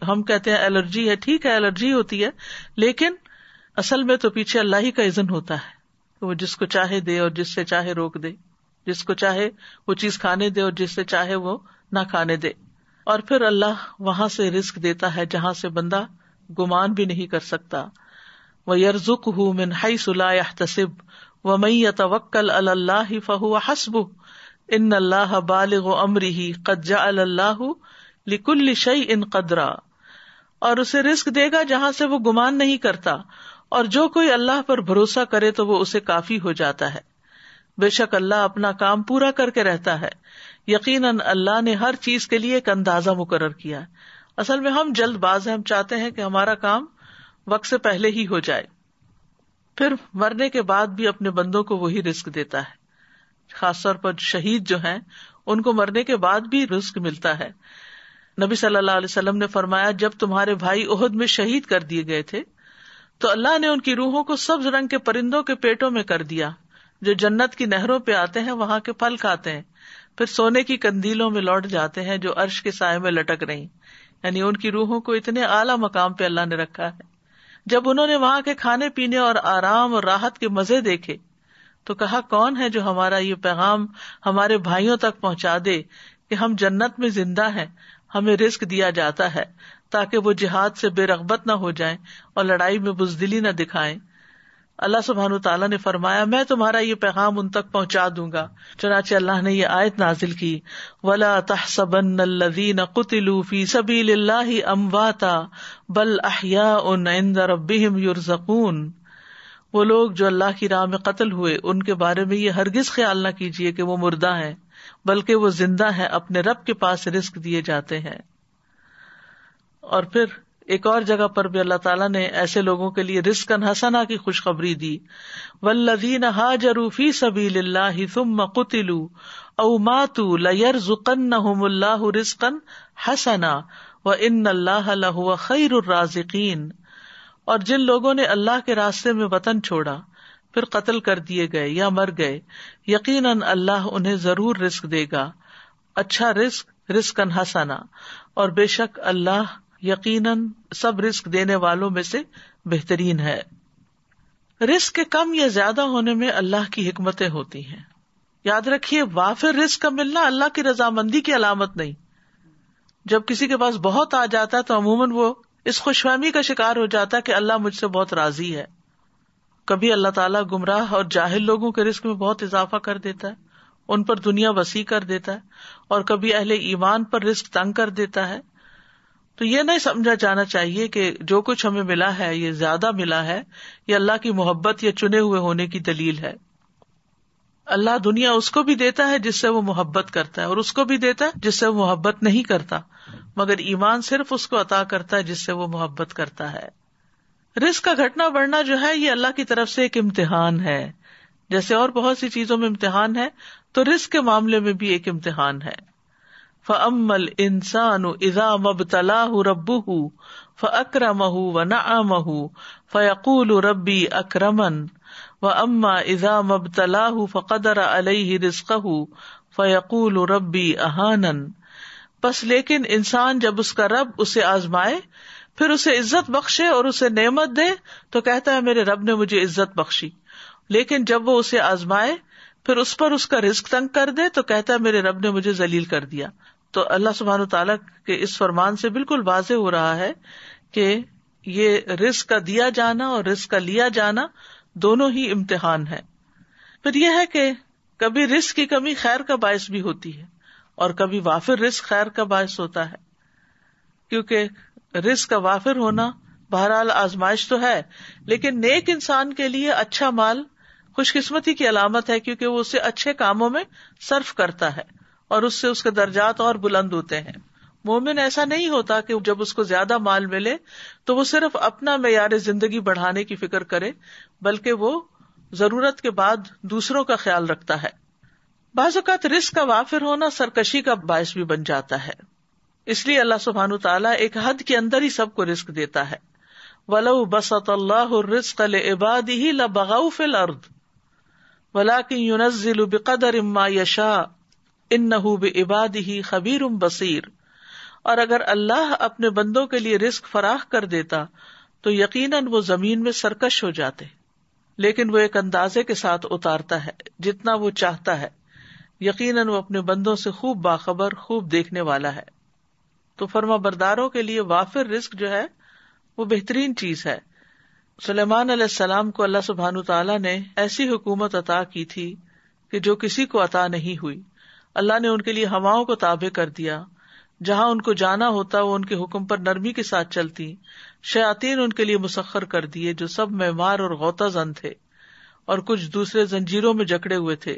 ہم کہتے ہیں الرجی ہے، ٹھیک ہے الرجی ہوتی ہے، لیکن اصل میں تو پیچھے اللہ ہی کا اذن ہوتا ہے کہ وہ جس کو چاہے دے اور جس سے چاہے روک دے، جس کو چاہے وہ چیز کھانے دے اور جس سے چاہے وہ نہ کھانے دے. اور پھر اللہ وہاں سے رزق دیتا ہے جہاں سے بندہ گمان بھی نہیں کر سکتا. وَيَرْزُقْهُ مِنْ حَيْثُ لَا يَحْتَسِبُ وَمَن يَتَوَكَّلْ عَلَى اللَّهِ فَهُوَ حَسْبُهُ إِنَّ اللَّهَ بَالِغُ أَمْرِهِ قَدْ جَعَلَ اللَّهُ لِكُلِّ شَيْءٍ قَدْرًا، اور اسے رزق دے گا جہاں سے وہ گمان نہیں کرتا، اور جو کوئی اللہ پر بھروسہ کرے تو وہ اسے کافی ہو جاتا ہے. بے شک اللہ اپنا کام پورا کر کے رہتا ہے. یقیناً اللہ نے ہر چیز کے لیے ایک اندازہ مقرر کیا ہے. اصل میں ہم جلد باز ہیں، ہم چاہتے ہیں کہ ہمارا کام وقت سے پہلے ہی ہو جائے. پھر مرنے کے بعد بھی اپنے بندوں کو وہی رزق دیتا ہے. خاص طور پر شہید جو ہیں ان کو مرنے کے بعد بھی رزق ملتا ہے. نبی صلی اللہ علیہ وسلم نے فرمایا جب تمہارے بھائی احد میں شہید کر دیے گئے تھے تو اللہ نے ان کی روحوں کو سبز رنگ کے پرندوں کے پیٹوں میں کر دیا جو جنت کی نہروں پہ آتے ہیں, وہاں کے پھل کھاتے ہیں, پھر سونے کی قندیلوں میں لوٹ جاتے ہیں جو عرش کے سائے میں لٹک رہی. یعنی ان کی روحوں کو اتنے اعلیٰ مقام پہ اللہ نے رکھا ہے. جب انہوں نے وہاں کے کھانے پینے اور آرام اور راحت کے مزے دیکھے تو کہا کون ہے جو ہمارا یہ پیغام ہمارے بھائیوں تک پہنچا دے کہ ہم جنت میں زندہ ہیں, ہمیں رزق دیا جاتا ہے تاکہ وہ جہاد سے بے رغبت نہ ہو جائیں اور لڑائی میں بزدلی نہ دکھائیں. اللہ سبحانہ وتعالیٰ نے فرمایا میں تمہارا یہ پیغام ان تک پہنچا دوں گا. چنانچہ اللہ نے یہ آیت نازل کی وَلَا تَحْسَبَنَّ الَّذِينَ قُتِلُوا فِي سَبِيلِ اللَّهِ أَمْوَاتًا بَلْ أَحْيَاءٌ عِندَ رَبِّهِمْ يُرْزَقُونَ. وہ لوگ جو اللہ کی راہ میں قتل ہوئے ان کے بارے میں یہ ہرگز خیال نہ کیجیے کہ وہ مردہ ہیں, بلکہ وہ زندہ ہیں, اپنے رب کے پاس رزق دیے جاتے ہیں. اور پھر ایک اور جگہ پر بھی اللہ تعالیٰ نے ایسے لوگوں کے لیے رزقا حسنا کی خوشخبری دی. والذین ہاجروا فی سبیل اللہ ثم قتلوا او ماتوا لیرزقنہم اللہ رزقا حسنا وان اللہ لہو خیر الرازقین. اور جن لوگوں نے اللہ کے راستے میں وطن چھوڑا پھر قتل کر دیے گئے یا مر گئے, یقیناً اللہ انہیں ضرور رزق دے گا, اچھا رزق, رزقا حسنا, اور بے شک اللہ یقیناً سب رزق دینے والوں میں سے بہترین ہے. رزق کے کم یا زیادہ ہونے میں اللہ کی حکمتیں ہوتی ہیں. یاد رکھیے وافر رزق کا ملنا اللہ کی رضامندی کی علامت نہیں. جب کسی کے پاس بہت آ جاتا ہے تو عموماً وہ اس خوش فہمی کا شکار ہو جاتا ہے کہ اللہ مجھ سے بہت راضی ہے. کبھی اللہ تعالیٰ گمراہ اور جاہل لوگوں کے رزق میں بہت اضافہ کر دیتا ہے, ان پر دنیا وسیع کر دیتا ہے, اور کبھی اہل ایمان پر رزق تنگ کر دیتا ہے. تو یہ نہیں سمجھا جانا چاہیے کہ جو کچھ ہمیں ملا ہے یہ زیادہ ملا ہے, یہ اللہ کی محبت یا چنے ہوئے ہونے کی دلیل ہے. اللہ دنیا اس کو بھی دیتا ہے جس سے وہ محبت کرتا ہے, اور اس کو بھی دیتا ہے جس سے وہ محبت نہیں کرتا, مگر ایمان صرف اس کو عطا کرتا ہے جس سے وہ محبت کرتا ہے. رزق کا گھٹنا بڑھنا جو ہے یہ اللہ کی طرف سے ایک امتحان ہے. جیسے اور بہت سی چیزوں میں امتحان ہے تو رزق کے معاملے میں بھی ایک امتحان ہے. فَأَمَّا الْإِنسَانُ إِذَا مَا ابْتَلَاهُ رَبُّهُ فَأَكْرَمَهُ وَنَعَّمَهُ فَيَقُولُ رَبِّي أَكْرَمَنِ وَأَمَّا إِذَا مَا ابْتَلَاهُ فَقَدَرَ عَلَيْهِ رِزْقَهُ فَيَقُولُ رَبِّي أَهَانَنِ. بس لیکن انسان جب اس کا رب اسے آزمائے پھر اسے عزت بخشے اور اسے نعمت دے تو کہتا ہے میرے رب نے مجھے عزت بخشی, لیکن جب وہ اسے آزمائے پھر اس پر اس کا رزق تنگ کر دے تو کہتا ہے میرے رب نے مجھے ذلیل کر دیا. تو اللہ سبحانہ تعالیٰ کے اس فرمان سے بالکل واضح ہو رہا ہے کہ یہ رزق کا دیا جانا اور رزق کا لیا جانا دونوں ہی امتحان ہے. پھر یہ ہے کہ کبھی رزق کی کمی خیر کا باعث بھی ہوتی ہے اور کبھی وافر رزق خیر کا باعث ہوتا ہے, کیونکہ رزق کا وافر ہونا بہرحال آزمائش تو ہے, لیکن نیک انسان کے لیے اچھا مال خوش قسمتی کی علامت ہے, کیونکہ وہ اسے اچھے کاموں میں صرف کرتا ہے اور اس سے اس کے درجات اور بلند ہوتے ہیں. مومن ایسا نہیں ہوتا کہ جب اس کو زیادہ مال ملے تو وہ صرف اپنا معیار زندگی بڑھانے کی فکر کرے, بلکہ وہ ضرورت کے بعد دوسروں کا خیال رکھتا ہے. بعض اوقات رزق کا وافر ہونا سرکشی کا باعث بھی بن جاتا ہے, اس لیے اللہ سبحانہ تعالیٰ ایک حد کے اندر ہی سب کو رزق دیتا ہے. وَلَوْ بَسَطَ اللَّهُ الرِّزْقَ لِعِبَادِهِ لَبَغَوْا فِي الْأَرْضِ وَلَكِنْ يُنَزِّلُ بِقَدَرٍ مَّا يَشَاءُ إِنَّهُ بِعِبَادِهِ خَبِيرٌ بَصِيرٌ. اور اگر اللہ اپنے بندوں کے لیے رزق فراخ کر دیتا تو یقیناً وہ زمین میں سرکش ہو جاتے, لیکن وہ ایک اندازے کے ساتھ اتارتا ہے جتنا وہ چاہتا ہے. یقیناً وہ اپنے بندوں سے خوب باخبر, خوب دیکھنے والا ہے. تو فرما برداروں کے لیے وافر رزق جو ہے وہ بہترین چیز ہے. سلیمان علیہ السلام کو اللہ سبحانہ تعالیٰ نے ایسی حکومت عطا کی تھی کہ جو کسی کو عطا نہیں ہوئی. اللہ نے ان کے لیے ہواؤں کو تابع کر دیا, جہاں ان کو جانا ہوتا وہ ان کے حکم پر نرمی کے ساتھ چلتی. شیاطین ان کے لیے مسخر کر دیے جو سب معمار اور غوطہ زن تھے, اور کچھ دوسرے زنجیروں میں جکڑے ہوئے تھے.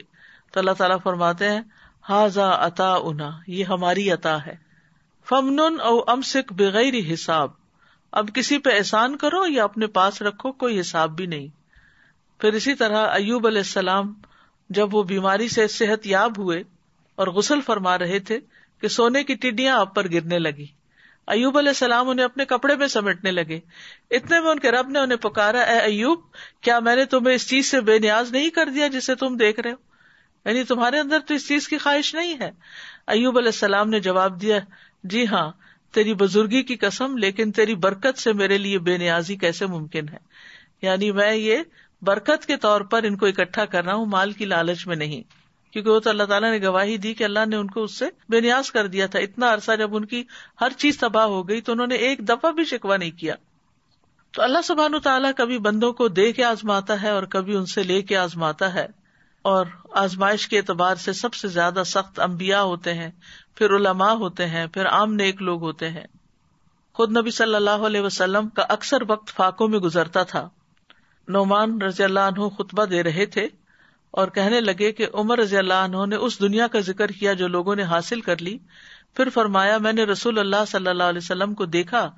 تو اللہ تعالیٰ فرماتے ہیں ھذا عطاؤنا, یہ ہماری عطا ہے. فمنن او امسک بغیر حساب اب کسی پہ احسان کرو یا اپنے پاس رکھو، کوئی حساب بھی نہیں. پھر اسی طرح ایوب علیہ السلام جب وہ بیماری سے صحت یاب ہوئے اور غسل فرما رہے تھے کہ سونے کی ٹڈیاں آپ پر گرنے لگی. ایوب علیہ السلام انہیں اپنے کپڑے میں سمیٹنے لگے. اتنے میں ان کے رب نے انہیں پکارا، اے ایوب، کیا میں نے تمہیں اس چیز سے بے نیاز نہیں کر دیا جسے تم دیکھ رہے ہو؟ یعنی تمہارے اندر تو اس چیز کی خواہش نہیں ہے. ایوب علیہ السلام نے جواب دیا، جی ہاں، تیری بزرگی کی قسم، لیکن تیری برکت سے میرے لیے بے نیازی کیسے ممکن ہے؟ یعنی میں یہ برکت کے طور پر ان کو اکٹھا کر رہا ہوں، مال کی لالچ میں نہیں. کیونکہ وہ تو اللہ تعالیٰ نے گواہی دی کہ اللہ نے ان کو اس سے بے نیاز کر دیا تھا. اتنا عرصہ جب ان کی ہر چیز تباہ ہو گئی تو انہوں نے ایک دفعہ بھی شکوہ نہیں کیا. تو اللہ سبحانہ وتعالیٰ کبھی بندوں کو دے کے آزماتا ہے اور کبھی ان سے لے کے آزماتا ہے. اور آزمائش کے اعتبار سے سب سے زیادہ سخت انبیاء ہوتے ہیں، پھر علماء ہوتے ہیں، پھر عام نیک لوگ ہوتے ہیں. خود نبی صلی اللہ علیہ وسلم کا اکثر وقت فاقوں میں گزرتا تھا. نعمان رضی اللہ عنہ خطبہ دے رہے تھے اور کہنے لگے کہ عمر رضی اللہ عنہ نے اس دنیا کا ذکر کیا جو لوگوں نے حاصل کر لی. پھر فرمایا، میں نے رسول اللہ صلی اللہ علیہ وسلم کو دیکھا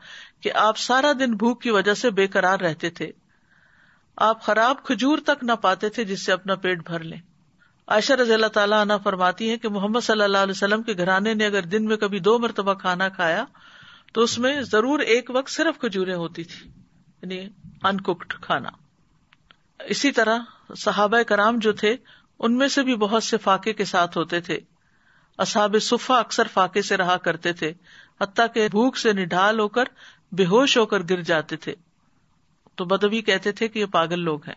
کہ آپ سارا دن بھوک کی وجہ سے بے قرار رہتے تھے. آپ خراب کھجور تک نہ پاتے تھے جس سے اپنا پیٹ بھر لیں. عائشہ رضی اللہ تعالیٰ عنہ فرماتی ہیں کہ محمد صلی اللہ علیہ وسلم کے گھرانے نے اگر دن میں کبھی 2 مرتبہ کھانا کھایا تو اس میں ضرور ایک وقت صرف کھجوریں ہوتی تھی، یعنی ان کوکڈ کھانا. اسی طرح صحابہ کرام جو تھے ان میں سے بھی بہت سے فاقے کے ساتھ ہوتے تھے. اصحاب صفہ اکثر فاقے سے رہا کرتے تھے، حتیٰ کہ بھوک سے نڈھال ہو کر بے ہوش ہو کر گر جاتے تھے تو بدوی کہتے تھے کہ یہ پاگل لوگ ہیں.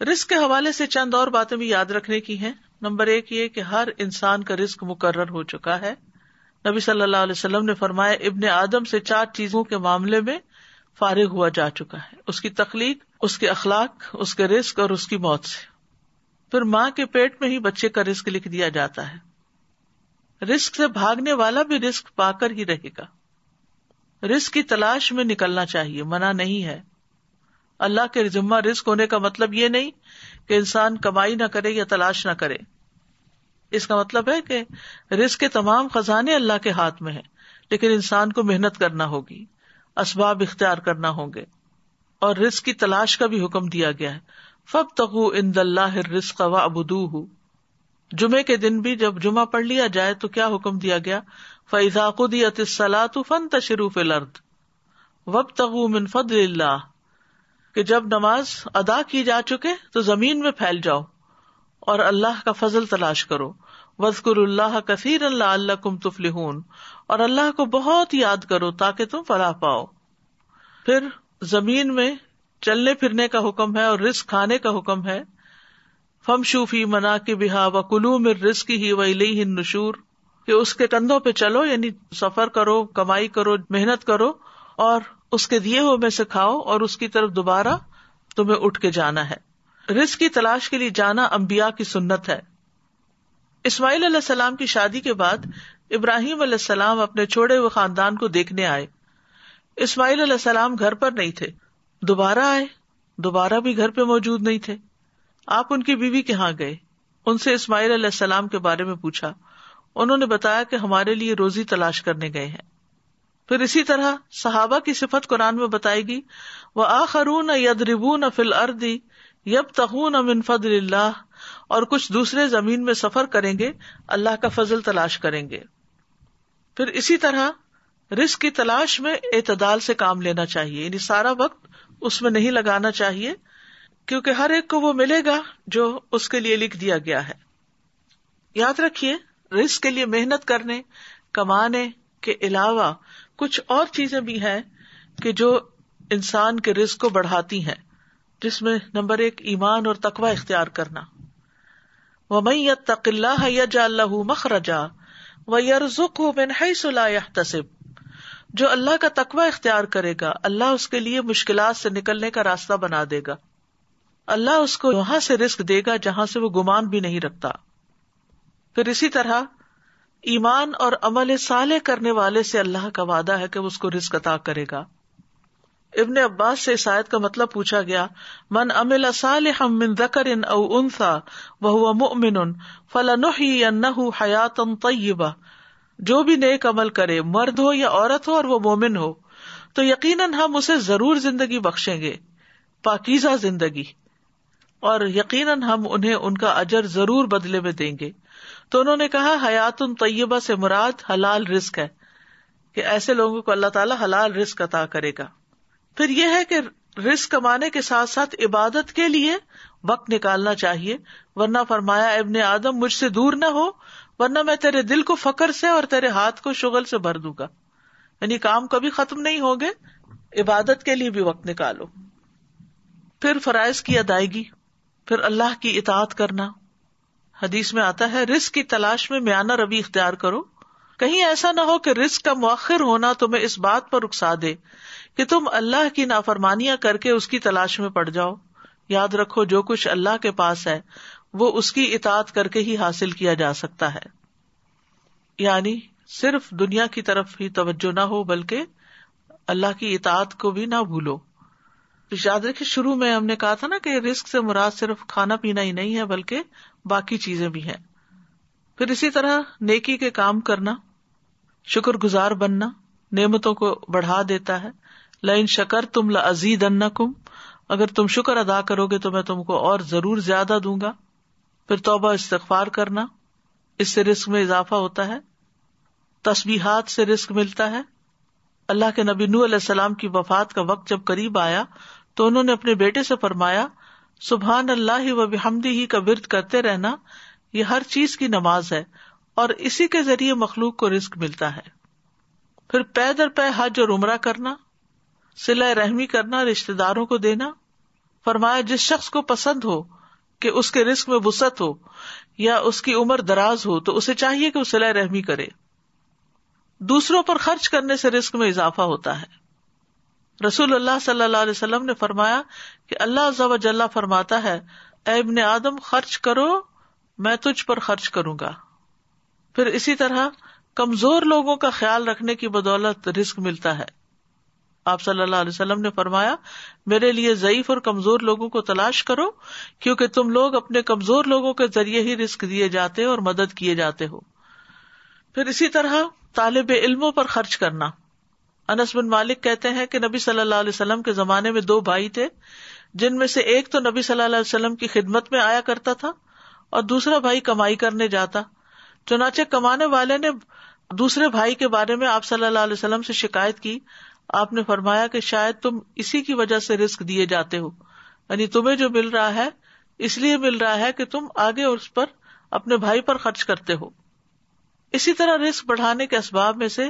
رزق کے حوالے سے چند اور باتیں بھی یاد رکھنے کی ہیں. نمبر 1 یہ کہ ہر انسان کا رزق مقرر ہو چکا ہے. نبی صلی اللہ علیہ وسلم نے فرمایا، ابن آدم سے 4 چیزوں کے معاملے میں فارغ ہوا جا چکا ہے، اس کی تخلیق، اس کے اخلاق، اس کے رزق اور اس کی موت سے. پھر ماں کے پیٹ میں ہی بچے کا رزق لکھ دیا جاتا ہے. رزق سے بھاگنے والا بھی رزق پا کر ہی رہے گا. رزق کی تلاش میں نکلنا چاہیے، منع نہیں ہے. اللہ کے ذمہ رزق ہونے کا مطلب یہ نہیں کہ انسان کمائی نہ کرے یا تلاش نہ کرے. اس کا مطلب ہے کہ رزق کے تمام خزانے اللہ کے ہاتھ میں ہیں، لیکن انسان کو محنت کرنا ہوگی، اسباب اختیار کرنا ہوں گے. اور رزق کی تلاش کا بھی حکم دیا گیا ہے، فابتغوا عند اللہ الرزق واعبدوہ. جمعے کے دن بھی جب جمعہ پڑھ لیا جائے تو کیا حکم دیا گیا؟ فاذا قضیت الصلاۃ فانتشروا فی الارض وابتغوا من فضل اللہ، کہ جب نماز ادا کی جا چکے تو زمین میں پھیل جاؤ اور اللہ کا فضل تلاش کرو. واذکروا اللہ کثیرا لعلکم تفلحون، اور اللہ کو بہت یاد کرو تاکہ تم فلاح پاؤ. پھر زمین میں چلنے پھرنے کا حکم ہے اور رزق کھانے کا حکم ہے. فامشوا فی مناکبہا وکلوا من رزقہ والیہ النشور، کہ اس کے کندھوں پہ چلو، یعنی سفر کرو، کمائی کرو، محنت کرو اور اس کے دیے ہوئے میں سے کھاؤ اور اس کی طرف دوبارہ تمہیں اٹھ کے جانا ہے. رزق کی تلاش کے لیے جانا انبیاء کی سنت ہے. اسماعیل علیہ السلام کی شادی کے بعد ابراہیم علیہ السلام اپنے چھوڑے ہوئے خاندان کو دیکھنے آئے. اسماعیل علیہ السلام گھر پر نہیں تھے، دوبارہ آئے، دوبارہ بھی گھر پہ موجود نہیں تھے. آپ ان کی بیوی کے ہاں گئے، ان سے اسماعیل علیہ السلام کے بارے میں پوچھا. انہوں نے بتایا کہ ہمارے لیے روزی تلاش کرنے گئے ہیں. پھر اسی طرح صحابہ کی صفت قرآن میں بتائی گئی، وآخرون یضربون فی الارض یبتغون من فضل اللہ، اور کچھ دوسرے زمین میں سفر کریں گے، اللہ کا فضل تلاش کریں گے. پھر اسی طرح رزق کی تلاش میں اعتدال سے کام لینا چاہیے، یعنی سارا وقت اس میں نہیں لگانا چاہیے، کیونکہ ہر ایک کو وہ ملے گا جو اس کے لیے لکھ دیا گیا ہے. یاد رکھیے، رزق کے لیے محنت کرنے، کمانے کے علاوہ کچھ اور چیزیں بھی ہیں کہ جو انسان کے رزق کو بڑھاتی ہیں، جس میں نمبر 1 ایمان اور تقوی اختیار کرنا. وَمَن يَتَّقِ اللَّهَ يَجْعَل لَّهُ مَخْرَجًا وَيَرْزُقْهُ مِنْ حَيْثُ لَا يَحْتَسِبُ. جو اللہ کا تقوی اختیار کرے گا، اللہ اس کے لیے مشکلات سے نکلنے کا راستہ بنا دے گا. اللہ اس کو وہاں سے رزق دے گا جہاں سے وہ گمان بھی نہیں رکھتا. پھر اسی طرح ایمان اور عمل صالح کرنے والے سے اللہ کا وعدہ ہے کہ وہ اس کو رزق عطا کرے گا. ابن عباس سے اس آیت کا مطلب پوچھا گیا، من عمل صالحا من ذکر او انثى وهو مؤمن فلنحيينه حیاتا طیبہ. جو بھی نیک عمل کرے، مرد ہو یا عورت ہو اور وہ مومن ہو، تو یقیناً ہم اسے ضرور زندگی بخشیں گے، پاکیزہ زندگی، اور یقیناً ہم انہیں ان کا اجر ضرور بدلے میں دیں گے. تو انہوں نے کہا حیات طیبہ سے مراد حلال رزق ہے، کہ ایسے لوگوں کو اللہ تعالیٰ حلال رزق عطا کرے گا. پھر یہ ہے کہ رزق کمانے کے ساتھ ساتھ عبادت کے لیے وقت نکالنا چاہیے، ورنہ فرمایا ابن آدم مجھ سے دور نہ ہو ورنہ میں تیرے دل کو فقر سے اور تیرے ہاتھ کو شغل سے بھر دوں گا. یعنی کام کبھی ختم نہیں ہوگے، عبادت کے لیے بھی وقت نکالو. پھر فرائض کی ادائیگی، پھر اللہ کی اطاعت کرنا. حدیث میں آتا ہے رزق کی تلاش میں میانہ روی اختیار کرو، کہیں ایسا نہ ہو کہ رزق کا مؤخر ہونا تمہیں اس بات پر اکسا دے کہ تم اللہ کی نافرمانیاں کر کے اس کی تلاش میں پڑ جاؤ. یاد رکھو جو کچھ اللہ کے پاس ہے وہ اس کی اطاعت کر کے ہی حاصل کیا جا سکتا ہے. یعنی صرف دنیا کی طرف ہی توجہ نہ ہو بلکہ اللہ کی اطاعت کو بھی نہ بھولو. یاد رکھیں شروع میں ہم نے کہا تھا نا کہ رزق سے مراد صرف کھانا پینا ہی نہیں ہے بلکہ باقی چیزیں بھی ہیں. پھر اسی طرح نیکی کے کام کرنا، شکر گزار بننا نعمتوں کو بڑھا دیتا ہے. لئن شکرتم لازیدنکم، اگر تم شکر ادا کرو گے تو میں تم کو اور ضرور زیادہ دوں گا. پھر توبہ استغفار کرنا، اس سے رزق میں اضافہ ہوتا ہے. تسبیحات سے رزق ملتا ہے. اللہ کے نبی نوح علیہ السلام کی وفات کا وقت جب قریب آیا تو انہوں نے اپنے بیٹے سے فرمایا سبحان اللہ و بحمدہ کا ورد کرتے رہنا، یہ ہر چیز کی نماز ہے اور اسی کے ذریعے مخلوق کو رزق ملتا ہے. پھر پے در پے حج اور عمرہ کرنا، صلہ رحمی کرنا، رشتہ داروں کو دینا. فرمایا جس شخص کو پسند ہو کہ اس کے رزق میں وسعت ہو یا اس کی عمر دراز ہو تو اسے چاہیے کہ وہ صلہ رحمی کرے. دوسروں پر خرچ کرنے سے رزق میں اضافہ ہوتا ہے. رسول اللہ صلی اللہ علیہ وسلم نے فرمایا کہ اللہ عز و جل فرماتا ہے اے ابن آدم خرچ کرو میں تجھ پر خرچ کروں گا. پھر اسی طرح کمزور لوگوں کا خیال رکھنے کی بدولت رزق ملتا ہے. آپ صلی اللہ علیہ وسلم نے فرمایا میرے لیے ضعیف اور کمزور لوگوں کو تلاش کرو کیونکہ تم لوگ اپنے کمزور لوگوں کے ذریعے ہی رزق دیے جاتے اور مدد کیے جاتے ہو. پھر اسی طرح طالب علموں پر خرچ کرنا. انس بن مالک کہتے ہیں کہ نبی صلی اللہ علیہ وسلم کے زمانے میں 2 بھائی تھے جن میں سے ایک تو نبی صلی اللہ علیہ وسلم کی خدمت میں آیا کرتا تھا اور دوسرا بھائی کمائی کرنے جاتا. چنانچہ کمانے والے نے دوسرے بھائی کے بارے میں آپ صلی اللہ علیہ وسلم سے شکایت کی. آپ نے فرمایا کہ شاید تم اسی کی وجہ سے رزق دیے جاتے ہو، یعنی تمہیں جو مل رہا ہے اس لیے مل رہا ہے کہ تم آگے اس پر اپنے بھائی پر خرچ کرتے ہو. اسی طرح رزق بڑھانے کے اسباب میں سے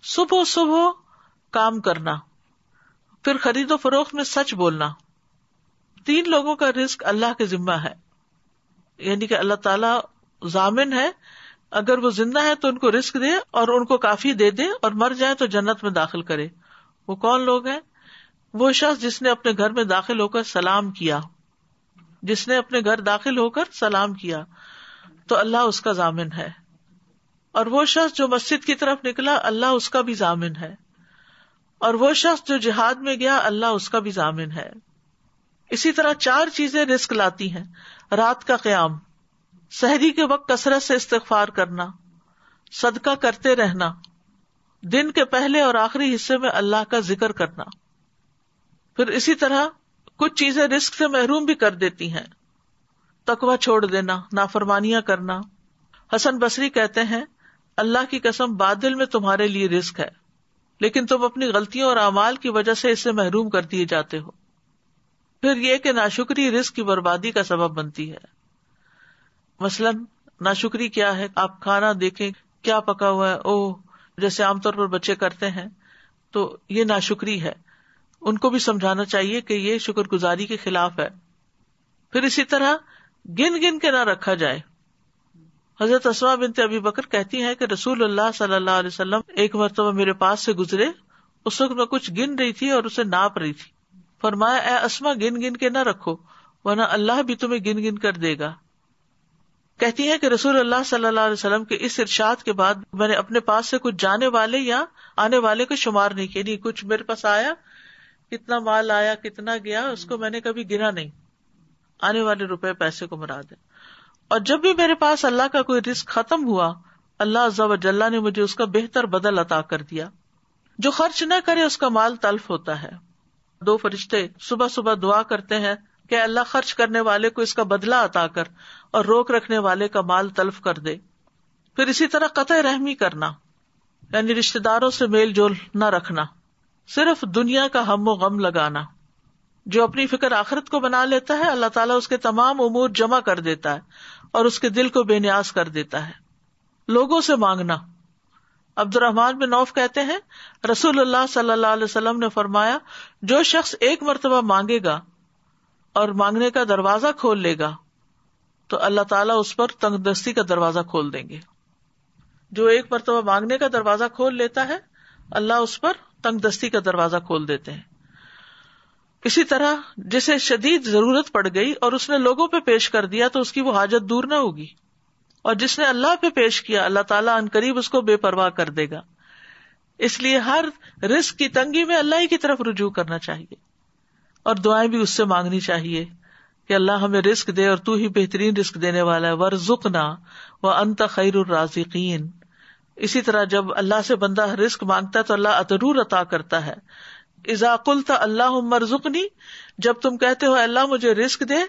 صبح صبح کام کرنا، پھر خرید و فروخت میں سچ بولنا. 3 لوگوں کا رزق اللہ کے ذمہ ہے، یعنی کہ اللہ تعالیٰ ضامن ہے اگر وہ زندہ ہے تو ان کو رزق دے اور ان کو کافی دے دے اور مر جائے تو جنت میں داخل کرے. وہ کون لوگ ہیں؟ وہ شخص جس نے اپنے گھر میں داخل ہو کر سلام کیا، جس نے اپنے گھر داخل ہو کر سلام کیا تو اللہ اس کا ضامن ہے. اور وہ شخص جو مسجد کی طرف نکلا اللہ اس کا بھی ضامن ہے. اور وہ شخص جو جہاد میں گیا اللہ اس کا بھی ضامن ہے. اسی طرح 4 چیزیں رزق لاتی ہیں: رات کا قیام، سحری کے وقت کثرت سے استغفار کرنا، صدقہ کرتے رہنا، دن کے پہلے اور آخری حصے میں اللہ کا ذکر کرنا. پھر اسی طرح کچھ چیزیں رزق سے محروم بھی کر دیتی ہیں: تقوی چھوڑ دینا، نافرمانیاں کرنا. حسن بصری کہتے ہیں اللہ کی قسم بادل میں تمہارے لیے رزق ہے لیکن تم اپنی غلطیوں اور اعمال کی وجہ سے اس سے محروم کر دیے جاتے ہو. پھر یہ کہ ناشکری رزق کی بربادی کا سبب بنتی ہے. مثلا ناشکری کیا ہے؟ آپ کھانا دیکھیں کیا پکا ہوا ہے، جیسے عام طور پر بچے کرتے ہیں، تو یہ ناشکری ہے. ان کو بھی سمجھانا چاہیے کہ یہ شکر گزاری کے خلاف ہے. پھر اسی طرح گن گن کے نہ رکھا جائے. حضرت اسماء بنت ابی بکر کہتی ہیں کہ رسول اللہ صلی اللہ علیہ وسلم ایک مرتبہ میرے پاس سے گزرے، اس وقت میں کچھ گن رہی تھی اور اسے ناپ رہی تھی. فرمایا اے اسماء گن گن کے نہ رکھو ورنہ اللہ بھی تمہیں گن گن کر دے گا. کہتی ہیں کہ رسول اللہ صلی اللہ علیہ وسلم کے اس ارشاد کے بعد میں نے اپنے پاس سے کچھ جانے والے یا آنے والے کو شمار نہیں کیا. نہیں کچھ میرے پاس آیا، کتنا مال آیا کتنا گیا اس کو میں نے کبھی گنا نہیں. آنے والے روپے پیسے کو مراد ہے. اور جب بھی میرے پاس اللہ کا کوئی رزق ختم ہوا اللہ عز و جل نے مجھے اس کا بہتر بدل عطا کر دیا. جو خرچ نہ کرے اس کا مال تلف ہوتا ہے. 2 فرشتے صبح صبح دعا کرتے ہیں کہ اللہ خرچ کرنے والے کو اس کا بدلہ عطا کر اور روک رکھنے والے کا مال تلف کر دے. پھر اسی طرح قطع رحمی کرنا، یعنی رشتہ داروں سے میل جول نہ رکھنا، صرف دنیا کا ہم و غم لگانا. جو اپنی فکر آخرت کو بنا لیتا ہے اللہ تعالیٰ اس کے تمام امور جمع کر دیتا ہے اور اس کے دل کو بے نیاز کر دیتا ہے. لوگوں سے مانگنا. عبد الرحمن بن عوف کہتے ہیں رسول اللہ صلی اللہ علیہ وسلم نے فرمایا جو شخص ایک مرتبہ مانگے گا اور مانگنے کا دروازہ کھول لے گا تو اللہ تعالیٰ اس پر تنگ دستی کا دروازہ کھول دیں گے. جو ایک مرتبہ مانگنے کا دروازہ کھول لیتا ہے اللہ اس پر تنگ دستی کا دروازہ کھول دیتے ہیں. اسی طرح جسے شدید ضرورت پڑ گئی اور اس نے لوگوں پہ پیش کر دیا تو اس کی وہ حاجت دور نہ ہوگی، اور جس نے اللہ پہ پیش کیا اللہ تعالیٰ عنقریب اس کو بے پرواہ کر دے گا. اس لیے ہر رزق کی تنگی میں اللہ ہی کی طرف رجوع کرنا چاہیے اور دعائیں بھی اس سے مانگنی چاہیے کہ اللہ ہمیں رزق دے اور تو ہی بہترین رزق دینے والا ہے. وارزقنا وانت خیر الرازقین. اسی طرح جب اللہ سے بندہ رزق مانگتا ہے تو اللہ ضرور عطا کرتا ہے. اذا قلت اللہم ارزقنی، جب تم کہتے ہو اللہ مجھے رزق دے،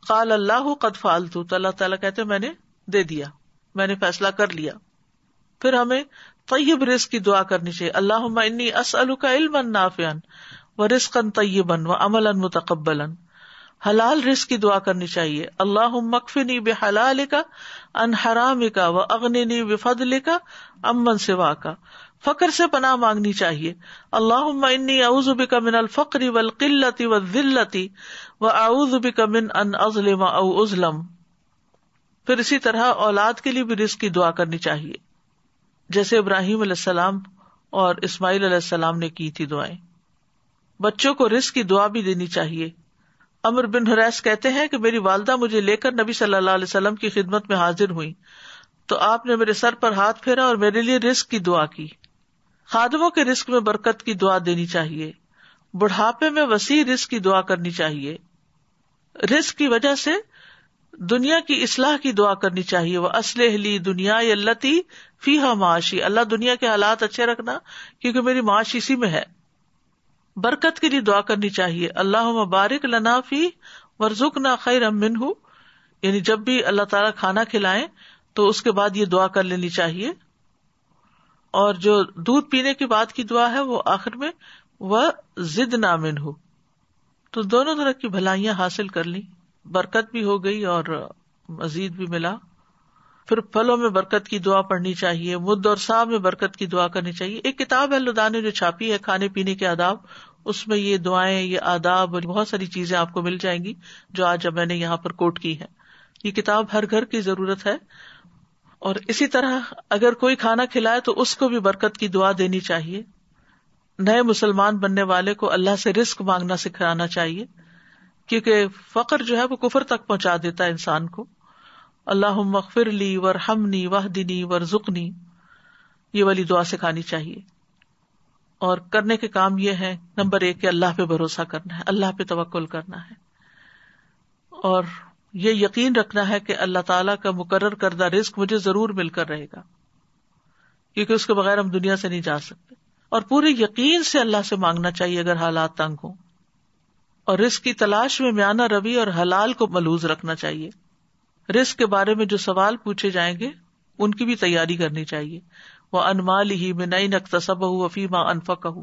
قال اللہ قد فعلت، تو اللہ تعالیٰ کہتے ہیں میں نے دے دیا، میں نے فیصلہ کر لیا. پھر ہمیں طیب رزق کی دعا کرنی چاہیے. اللہم انی اسألک علما نافعا ورزقا طیبا وعملا متقبلا. حلال رزق کی دعا کرنی چاہیے. اللہم اکفنی بحلالک عن حرامک واغننی بفضلک عمن سواک. فقر سے پناہ مانگنی چاہیے. اللہم انی اعوذ بک من الفقر والقلۃ والذلۃ واعوذ بک من ان اظلم او اظلم. پھر اسی طرح اولاد کے لیے بھی رزق کی دعا کرنی چاہیے، جیسے ابراہیم علیہ السلام اور اسماعیل علیہ السلام نے کی تھی دعائیں. بچوں کو رزق کی دعا بھی دینی چاہیے. عمر بن حریث کہتے ہیں کہ میری والدہ مجھے لے کر نبی صلی اللہ علیہ وسلم کی خدمت میں حاضر ہوئی تو آپ نے میرے سر پر ہاتھ پھیرا اور میرے لیے رزق کی دعا کی. خادموں کے رزق میں برکت کی دعا دینی چاہیے. بڑھاپے میں وسیع رزق کی دعا کرنی چاہیے. رزق کی وجہ سے دنیا کی اصلاح کی دعا کرنی چاہیے. وَأَصْلِحْ لِي دُنْيَايَ الَّتِي فِيهَا مَعَاشِي. اللہ دنیا کے حالات اچھے رکھنا کیونکہ میری معاش اسی میں ہے. برکت کے لیے دعا کرنی چاہیے. اللہم بارک لنا فی وارزقنا خیرا منہ. یعنی جب بھی اللہ تعالیٰ کھانا کھلائیں تو اس کے بعد یہ دعا کر لینی چاہیے. اور جو دودھ پینے کے بعد کی دعا ہے وہ آخر میں وزدنا منہ. تو دونوں طرح کی بھلائیاں حاصل کر لی، برکت بھی ہو گئی اور مزید بھی ملا. پھر پھلوں میں برکت کی دعا پڑھنی چاہیے. مد اور صاع میں برکت کی دعا کرنی چاہیے. ایک کتاب ہے لدا نے جو چھاپی ہے کھانے پینے کے آداب، اس میں یہ دعائیں، یہ آداب اور بہت ساری چیزیں آپ کو مل جائیں گی جو آج میں نے یہاں پر کوٹ کی ہیں. یہ کتاب ہر گھر کی ضرورت ہے. اور اسی طرح اگر کوئی کھانا کھلائے تو اس کو بھی برکت کی دعا دینی چاہیے. نئے مسلمان بننے والے کو اللہ سے رزق مانگنا سکھانا چاہیے کیونکہ فقر جو ہے وہ کفر تک پہنچا دیتا ہے انسان کو. اللہم اغفر لی وارحمنی واہدنی وارزقنی، یہ والی دعا سکھانی چاہیے. اور کرنے کے کام یہ ہے، نمبر 1 کہ اللہ پہ بھروسہ کرنا ہے، اللہ پہ توکل کرنا ہے، اور یہ یقین رکھنا ہے کہ اللہ تعالیٰ کا مقرر کردہ رزق مجھے ضرور مل کر رہے گا کیونکہ اس کے بغیر ہم دنیا سے نہیں جا سکتے. اور پورے یقین سے اللہ سے مانگنا چاہیے اگر حالات تنگ ہوں. اور رزق کی تلاش میں میانہ روی اور حلال کو ملحوظ رکھنا چاہیے. رزق کے بارے میں جو سوال پوچھے جائیں گے ان کی بھی تیاری کرنی چاہیے. وَعَنْ مَالِهِ مِنْ أَيْنَ اكْتَسَبَهُ وَفِيمَا أَنْفَقَهُ.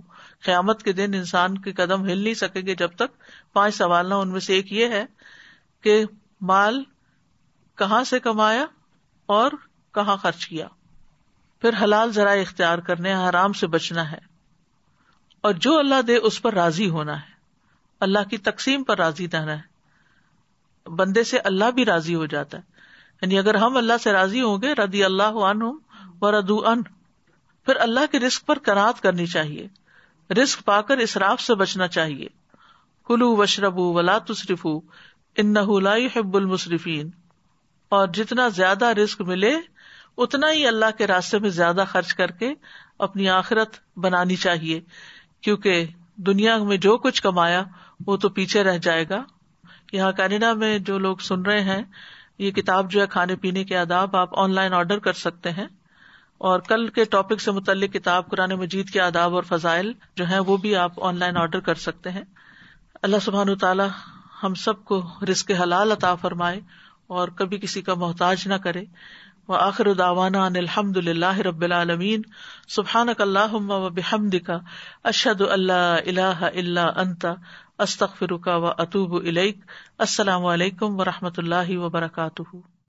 قیامت کے دن انسان کے قدم ہل نہیں سکیں گے جب تک 5 سوال نہ. ان میں سے ایک یہ ہے کہ مال کہاں سے کمایا اور کہاں خرچ کیا. پھر حلال ذرائع اختیار کرنے، حرام سے بچنا ہے. اور جو اللہ دے اس پر راضی ہونا ہے، اللہ کی تقسیم پر راضی رہنا ہے. بندے سے اللہ بھی راضی ہو جاتا ہے. یعنی اگر ہم اللہ سے راضی ہوں گے، رضی اللہ عنہم ورضوا عنہ. پھر اللہ کے رزق پر قناعت کرنی چاہیے. رزق پا کر اسراف سے بچنا چاہیے. کلوا واشربوا ولا تسرفوا انہ لا يحب المسرفین. اور جتنا زیادہ رزق ملے اتنا ہی اللہ کے راستے میں زیادہ خرچ کر کے اپنی آخرت بنانی چاہیے کیونکہ دنیا میں جو کچھ کمایا وہ تو پیچھے رہ جائے گا. یہاں کینیڈا میں جو لوگ سن رہے ہیں، یہ کتاب جو ہے کھانے پینے کے آداب آپ آن لائن آرڈر کر سکتے ہیں اور کل کے ٹاپک سے متعلق کتاب قرآن مجید کے آداب اور فضائل جو ہیں وہ بھی آپ آن لائن آرڈر کر سکتے ہیں. اللہ سبحانہ وتعالی ہم سب کو رزق حلال عطا فرمائے اور کبھی کسی کا محتاج نہ کرے. وآخر دعوانا ان الحمد للہ رب العالمین. سبحانک اللہم وبحمدک اشہد ان لا الہ الا انت استغفرک واتوب الیک. السلام علیکم ورحمۃ اللہ وبرکاتہ.